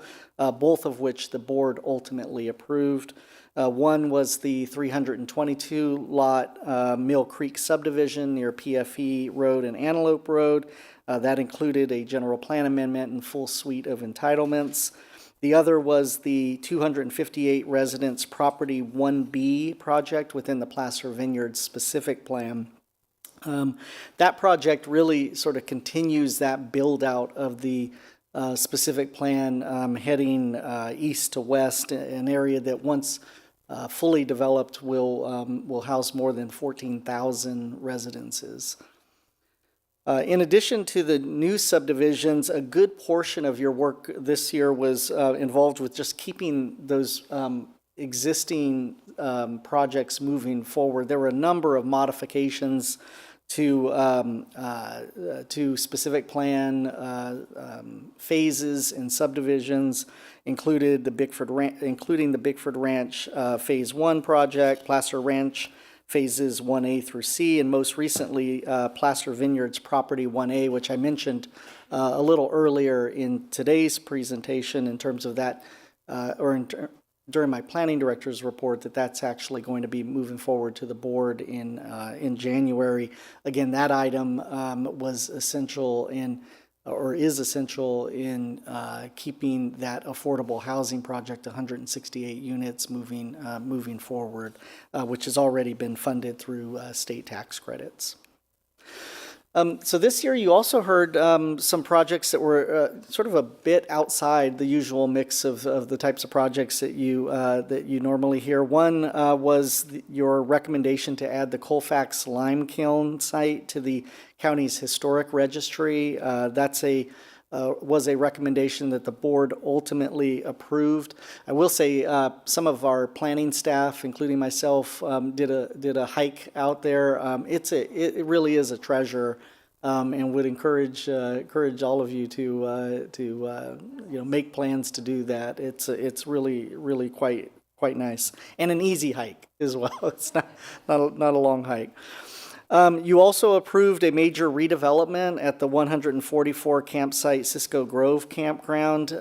both of which the board ultimately approved. One was the 322 lot Mill Creek subdivision near PFE Road and Antelope Road. That included a general plan amendment and full suite of entitlements. The other was the 258 residence property 1B project within the Placer Vineyards specific plan. That project really sort of continues that build out of the specific plan heading east to west, an area that once fully developed will house more than 14,000 residences. In addition to the new subdivisions, a good portion of your work this year was involved with just keeping those existing projects moving forward. There were a number of modifications to specific plan phases and subdivisions, including the Bickford Ranch Phase 1 project, Placer Ranch Phases 1A through C, and most recently Placer Vineyards Property 1A, which I mentioned a little earlier in today's presentation in terms of that, during my planning director's report, that's actually going to be moving forward to the board in January. Again, that item was essential is essential in keeping that affordable housing project, 168 units, moving forward, which has already been funded through state tax credits. So this year you also heard some projects that were sort of a bit outside the usual mix of the types of projects that you normally hear. One was your recommendation to add the Colfax Lime Kiln site to the county's historic registry. That's was a recommendation that the board ultimately approved. I will say some of our planning staff, including myself, did a hike out there. It really is a treasure, and would encourage all of you to make plans to do that. It's really quite nice, and an easy hike as well. It's not a long hike. You also approved a major redevelopment at the 144 campsite Cisco Grove Campground.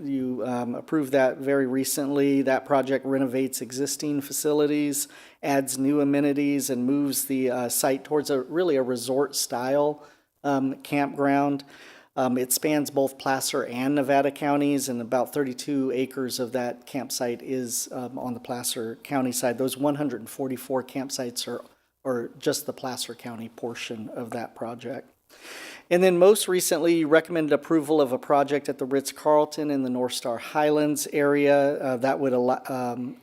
You approved that very recently. That project renovates existing facilities, adds new amenities, and moves the site towards a resort-style campground. It spans both Placer and Nevada counties, and about 32 acres of that campsite is on the Placer County side. Those 144 campsites are just the Placer County portion of that project. And then most recently, you recommended approval of a project at the Ritz-Carlton in the North Star Highlands area that would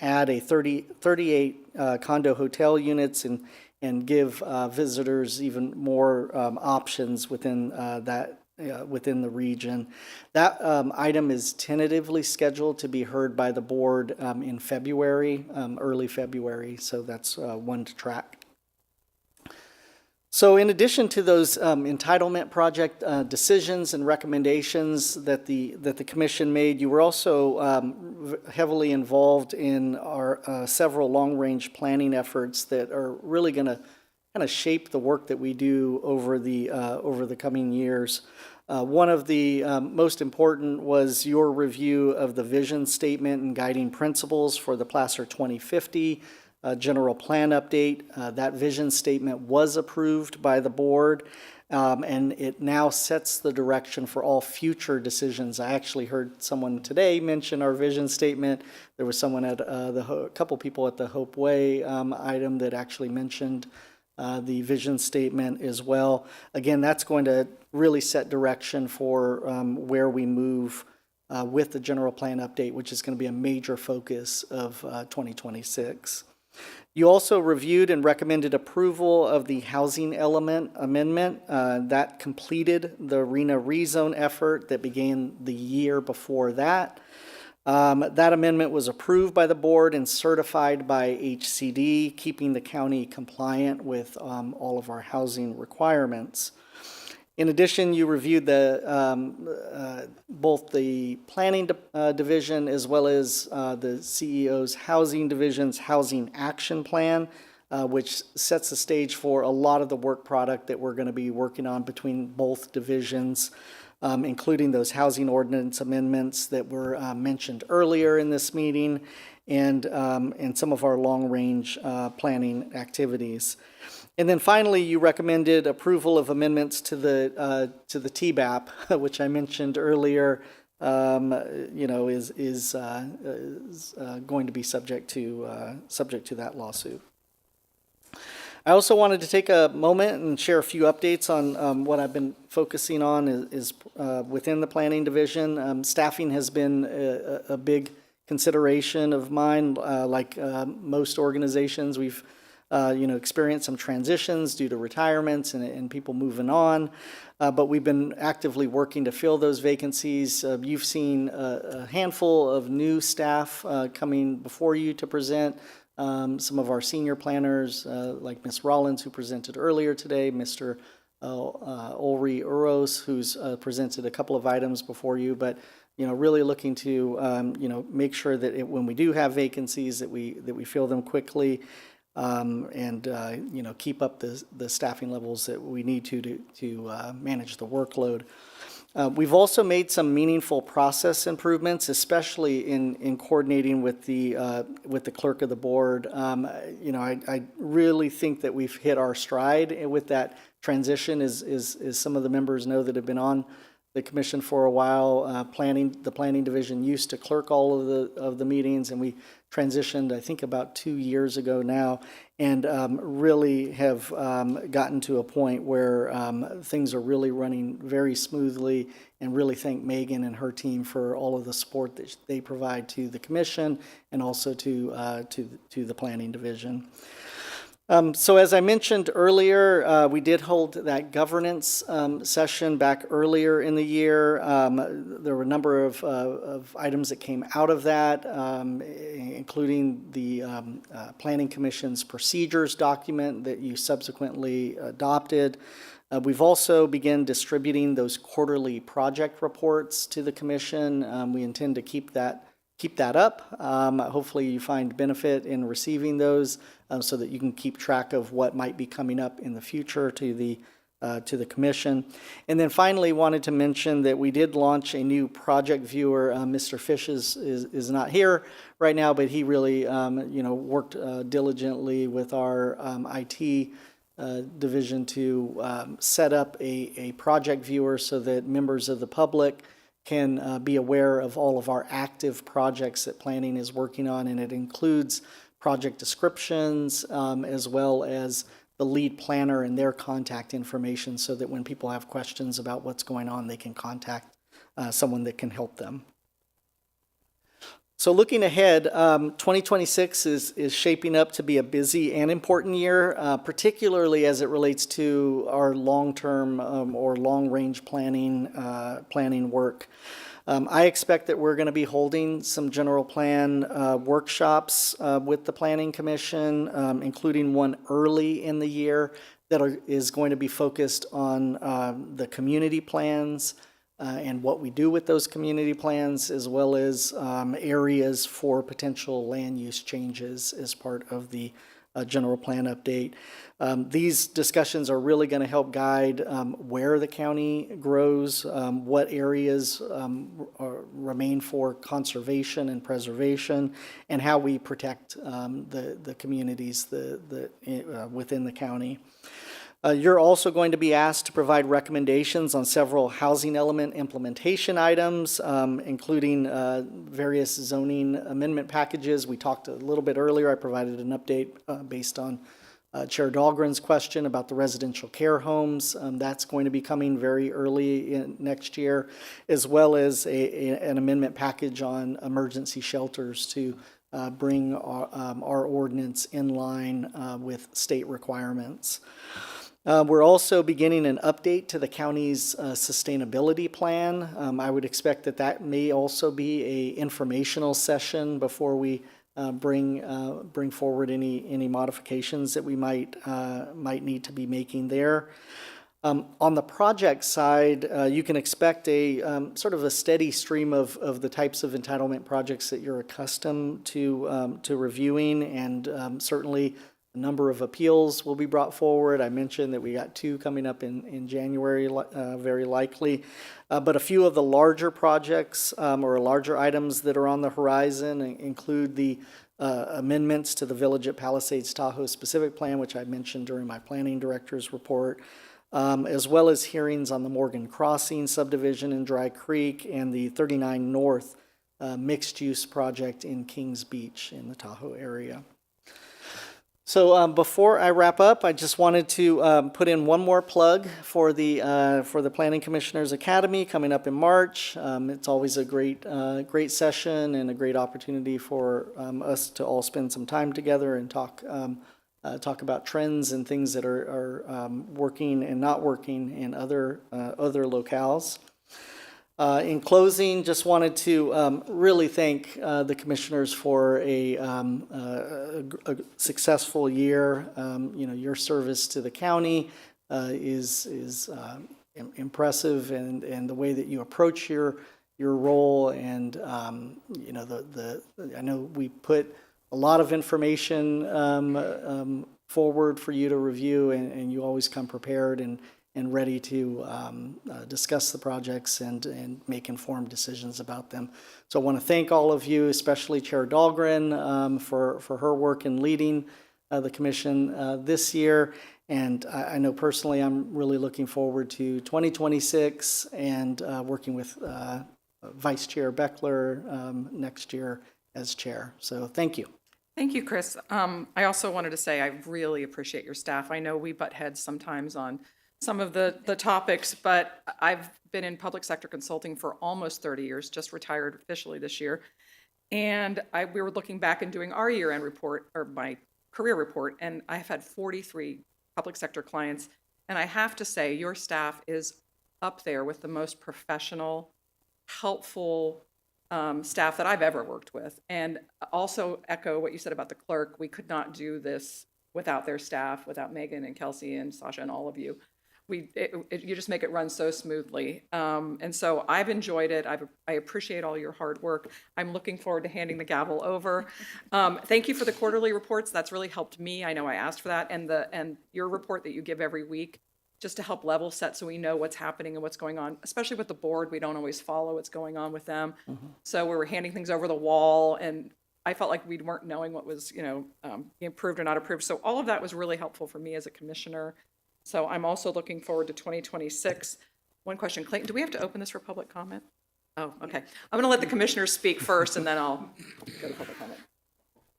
add a 38 condo hotel units and give visitors even more options within within the region. That item is tentatively scheduled to be heard by the board in February, early February, so that's one to track. So in addition to those entitlement project decisions and recommendations that the commission made, you were also heavily involved in our several long-range planning efforts that are really going to kind of shape the work that we do over the coming years. One of the most important was your review of the vision statement and guiding principles for the Placer 2050 general plan update. That vision statement was approved by the board, and it now sets the direction for all future decisions. I actually heard someone today mention our vision statement. There was someone at a couple people at the Hope Way item that actually mentioned the vision statement as well. Again, that's going to really set direction for where we move with the general plan update, which is going to be a major focus of 2026. You also reviewed and recommended approval of the housing element amendment that completed the RHNA rezone effort that began the year before that. That amendment was approved by the board and certified by HCD, keeping the county compliant with all of our housing requirements. In addition, you reviewed both the planning division as well as the CEO's housing division's housing action plan, which sets the stage for a lot of the work product that we're going to be working on between both divisions. including those housing ordinance amendments that were mentioned earlier in this meeting, and some of our long-range planning activities. And then finally, you recommended approval of amendments to the TBAP, which I mentioned earlier, is going to be subject to that lawsuit. I also wanted to take a moment and share a few updates on what I've been focusing on is within the planning division. Staffing has been a big consideration of mine. Like most organizations, we've experienced some transitions due to retirements and people moving on, but we've been actively working to fill those vacancies. You've seen a handful of new staff coming before you to present. Some of our senior planners, like Ms. Rollins, who presented earlier today, Mr. Ulri Uros, who's presented a couple of items before you, but really looking to make sure that when we do have vacancies, that we fill them quickly, and keep up the staffing levels that we need to manage the workload. We've also made some meaningful process improvements, especially in coordinating with the clerk of the board. I really think that we've hit our stride with that transition, as some of the members know that have been on the commission for a while. The planning division used to clerk all of the meetings, and we transitioned, I think, about 2 years ago now, and really have gotten to a point where things are really running very smoothly, and really thank Megan and her team for all of the support that they provide to the commission and also to the planning division. So as I mentioned earlier, we did hold that governance session back earlier in the year. There were a number of items that came out of that, including the Planning Commission's procedures document that you subsequently adopted. We've also begun distributing those quarterly project reports to the commission. We intend to keep that up. Hopefully you find benefit in receiving those, so that you can keep track of what might be coming up in the future to the commission. And then finally, wanted to mention that we did launch a new project viewer. Mr. Fish is not here right now, but he really worked diligently with our IT division to set up a project viewer so that members of the public can be aware of all of our active projects that planning is working on, and it includes project descriptions as well as the lead planner and their contact information, so that when people have questions about what's going on, they can contact someone that can help them. So looking ahead, 2026 is shaping up to be a busy and important year, particularly as it relates to our long-term or long-range planning work. I expect that we're going to be holding some general plan workshops with the Planning Commission, including one early in the year that is going to be focused on the community plans, and what we do with those community plans, as well as areas for potential land use changes as part of the general plan update. These discussions are really going to help guide where the county grows, what areas remain for conservation and preservation, and how we protect the communities within the county. You're also going to be asked to provide recommendations on several housing element implementation items, including various zoning amendment packages. We talked a little bit earlier. I provided an update based on Chair Dahlgren's question about the residential care homes. That's going to be coming very early next year, as well as an amendment package on emergency shelters to bring our ordinance in line with state requirements. We're also beginning an update to the county's sustainability plan. I would expect that may also be an informational session before we bring forward any modifications that we might need to be making there. On the project side, you can expect a sort of a steady stream of the types of entitlement projects that you're accustomed to reviewing, and certainly A number of appeals will be brought forward. I mentioned that we got 2 coming up in January, very likely. But a few of the larger projects or larger items that are on the horizon include the amendments to the Village at Palisades Tahoe specific plan, which I mentioned during my planning director's report, as well as hearings on the Morgan Crossing subdivision in Dry Creek and the 39 North mixed-use project in Kings Beach in the Tahoe area. So before I wrap up, I just wanted to put in one more plug for the Planning Commissioners Academy coming up in March. It's always a great session and a great opportunity for us to all spend some time together and talk about trends and things that are working and not working in other locales. In closing, just wanted to really thank the commissioners for a successful year. Your service to the county is impressive, and the way that you approach your role, and I know we put a lot of information forward for you to review, and you always come prepared and ready to discuss the projects and make informed decisions about them. So I want to thank all of you, especially Chair Dahlgren, for her work in leading the commission this year. And I know personally I'm really looking forward to 2026 and working with Vice Chair Beckler next year as chair. So thank you. Thank you, Chris. I also wanted to say I really appreciate your staff. I know we butt heads sometimes on some of the topics, but I've been in public sector consulting for almost 30 years, just retired officially this year. And we were looking back and doing our year-end report, or my career report, and I've had 43 public sector clients. And I have to say, your staff is up there with the most professional, helpful staff that I've ever worked with. And also echo what you said about the clerk. We could not do this without their staff, without Megan and Kelsey and Sasha and all of you. You just make it run so smoothly. And so I've enjoyed it. I appreciate all your hard work. I'm looking forward to handing the gavel over. Thank you for the quarterly reports. That's really helped me. I know I asked for that. And your report that you give every week, just to help level set so we know what's happening and what's going on, especially with the board. We don't always follow what's going on with them. So we were handing things over the wall, and I felt like we weren't knowing what was, being approved or not approved. So all of that was really helpful for me as a commissioner. So I'm also looking forward to 2026. One question, Clayton, do we have to open this for public comment? Oh, okay. I'm going to let the commissioners speak first, and then I'll go to public comment.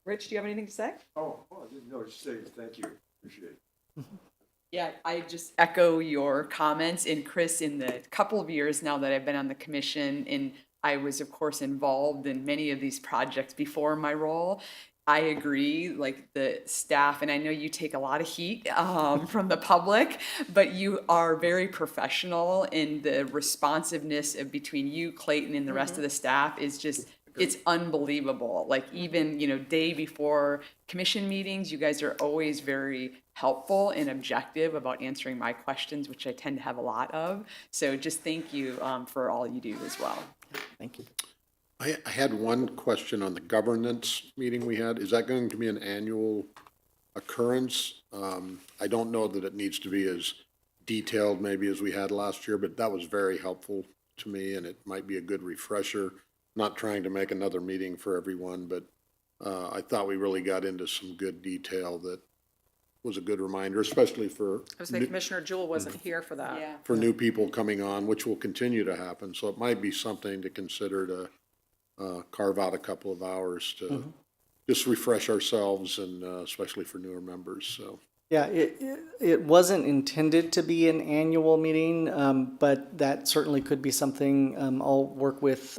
Rich, do you have anything to say? Oh, I didn't know, just say thank you, appreciate it. Yeah, I just echo your comments. And Chris, in the couple of years now that I've been on the commission, and I was, of course, involved in many of these projects before my role, I agree, like the staff, and I know you take a lot of heat from the public, but you are very professional, in the responsiveness of between you, Clayton, and the rest of the staff is just, it's unbelievable. Like even, day before commission meetings, you guys are always very helpful and objective about answering my questions, which I tend to have a lot of. So just thank you for all you do as well. Thank you. I had one question on the governance meeting we had. Is that going to be an annual occurrence? I don't know that it needs to be as detailed maybe as we had last year, but that was very helpful to me, and it might be a good refresher. Not trying to make another meeting for everyone, but I thought we really got into some good detail that was a good reminder, especially for I was saying Commissioner Jewell wasn't here for that. Yeah. for new people coming on, which will continue to happen. So it might be something to consider to carve out a couple of hours to just refresh ourselves, and especially for newer members. So Yeah, it wasn't intended to be an annual meeting, but that certainly could be something. I'll work with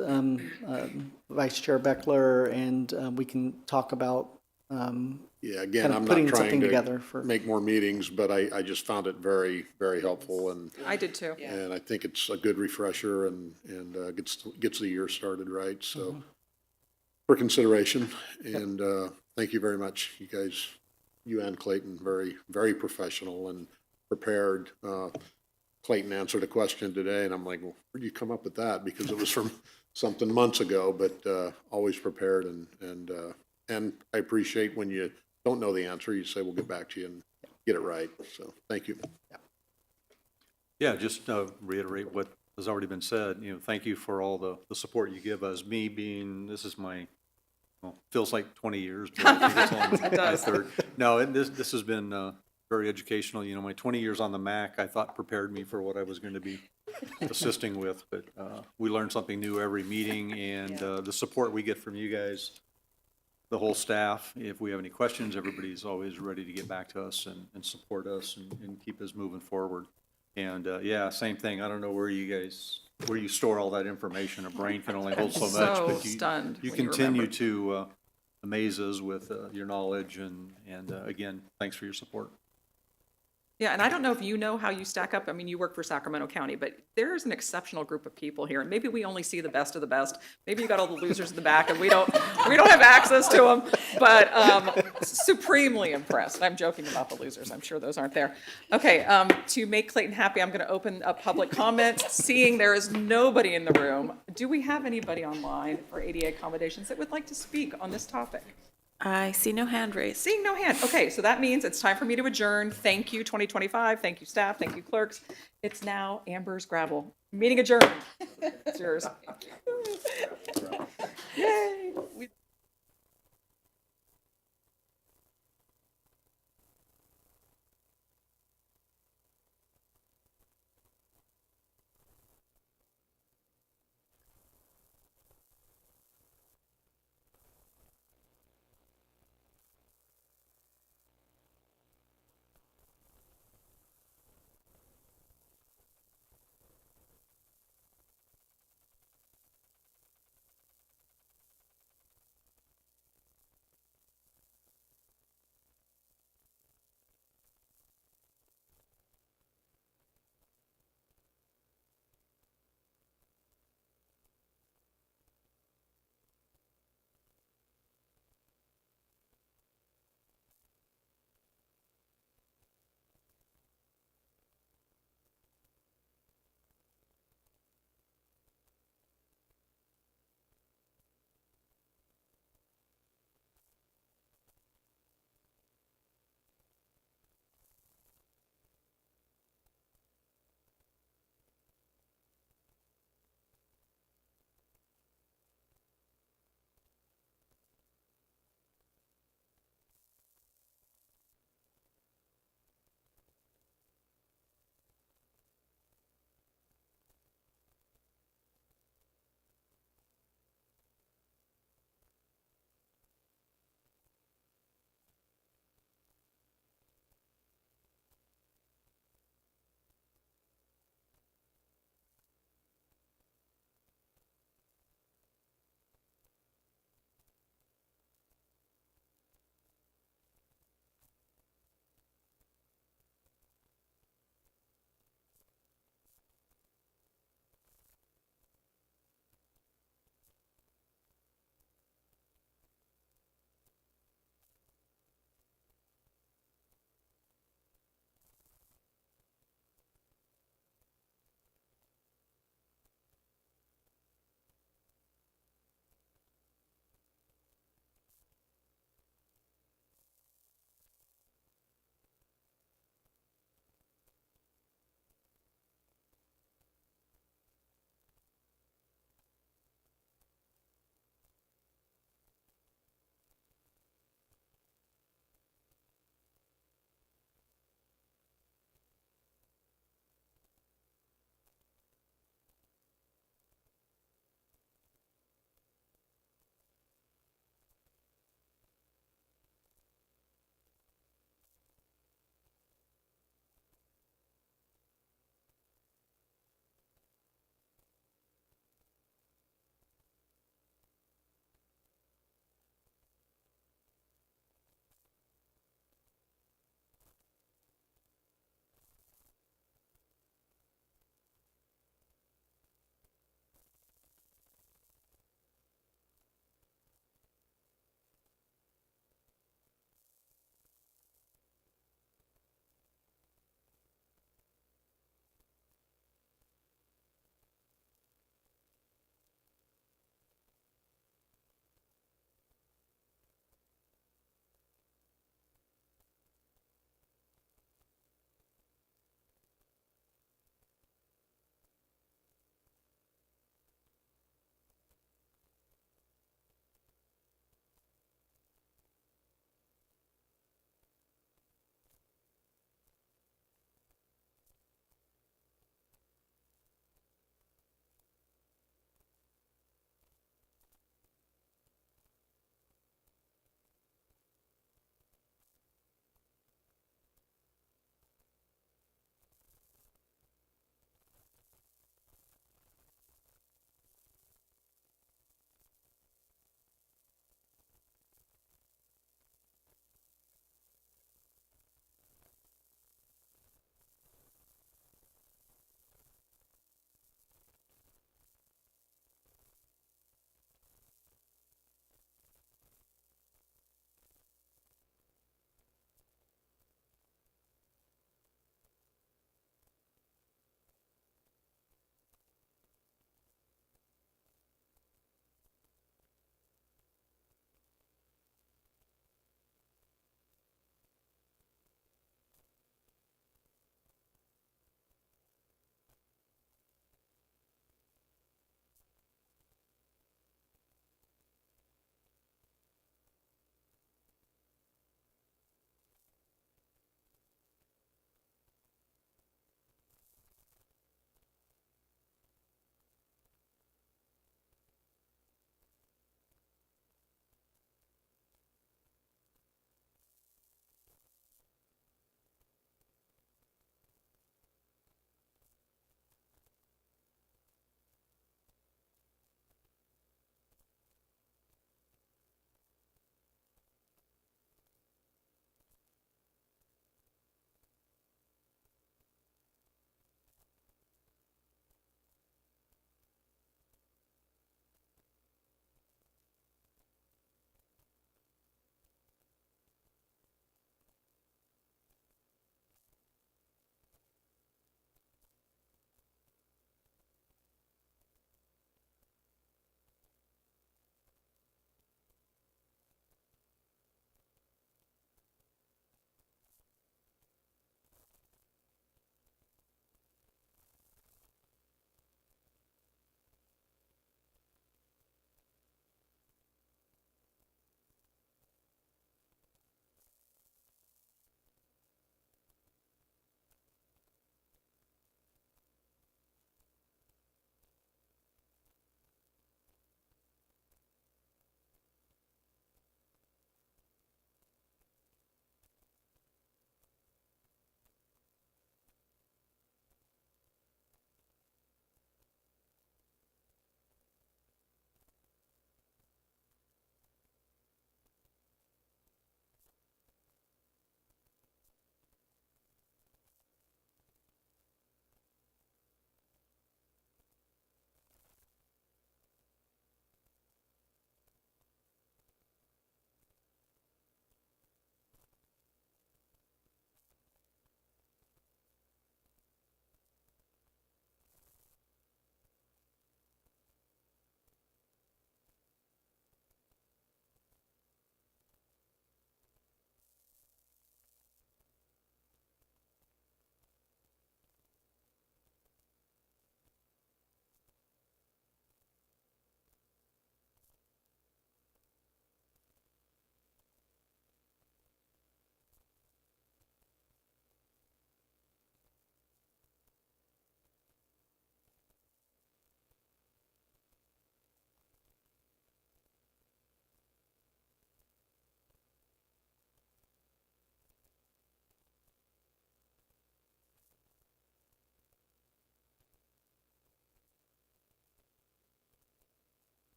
Vice Chair Beckler, and we can talk about yeah, again, kind of I'm putting not trying something to together for. make more meetings, but I just found it very, very helpful, and I did too. and I think it's a good refresher, and gets the year started right. So for consideration, and thank you very much, you guys. You and Clayton, very, very professional and prepared. Clayton answered a question today, and I'm like, well, where did you come up with that? Because it was from something months ago, but always prepared, and I appreciate when you don't know the answer, you say, we'll get back to you and get it right. So, thank you. Yeah, just reiterate what has already been said. Thank you for all the support you give us. Me being, this is my, well, feels like 20 years, but I think it's only It does. my third. No, this has been very educational. My 20 years on the MAC, I thought prepared me for what I was going to be assisting with, but we learn something new every meeting, and the support we get from you guys, the whole staff, if we have any questions, everybody's always ready to get back to us and support us and keep us moving forward. And yeah, same thing. I don't know where you store all that information. A brain can only hold so much, So but stunned you when you continue remember. to amaze us with your knowledge, and again, thanks for your support. Yeah, and I don't know if you know how you stack up. I mean, you work for Sacramento County, but there's an exceptional group of people here, and maybe we only see the best of the best. Maybe you got all the losers in the back, and we don't have access to them. But supremely impressed. I'm joking about the losers. I'm sure those aren't there. Okay, to make Clayton happy, I'm going to open up public comment. Seeing there is nobody in the room, do we have anybody online for ADA accommodations that would like to speak on this topic? I see no hand raised. Seeing no hand. Okay, so that means it's time for me to adjourn. Thank you, 2025. Thank you, staff. Thank you, clerks. It's now Amber's Gravel. Meeting adjourned. It's yours. Yay.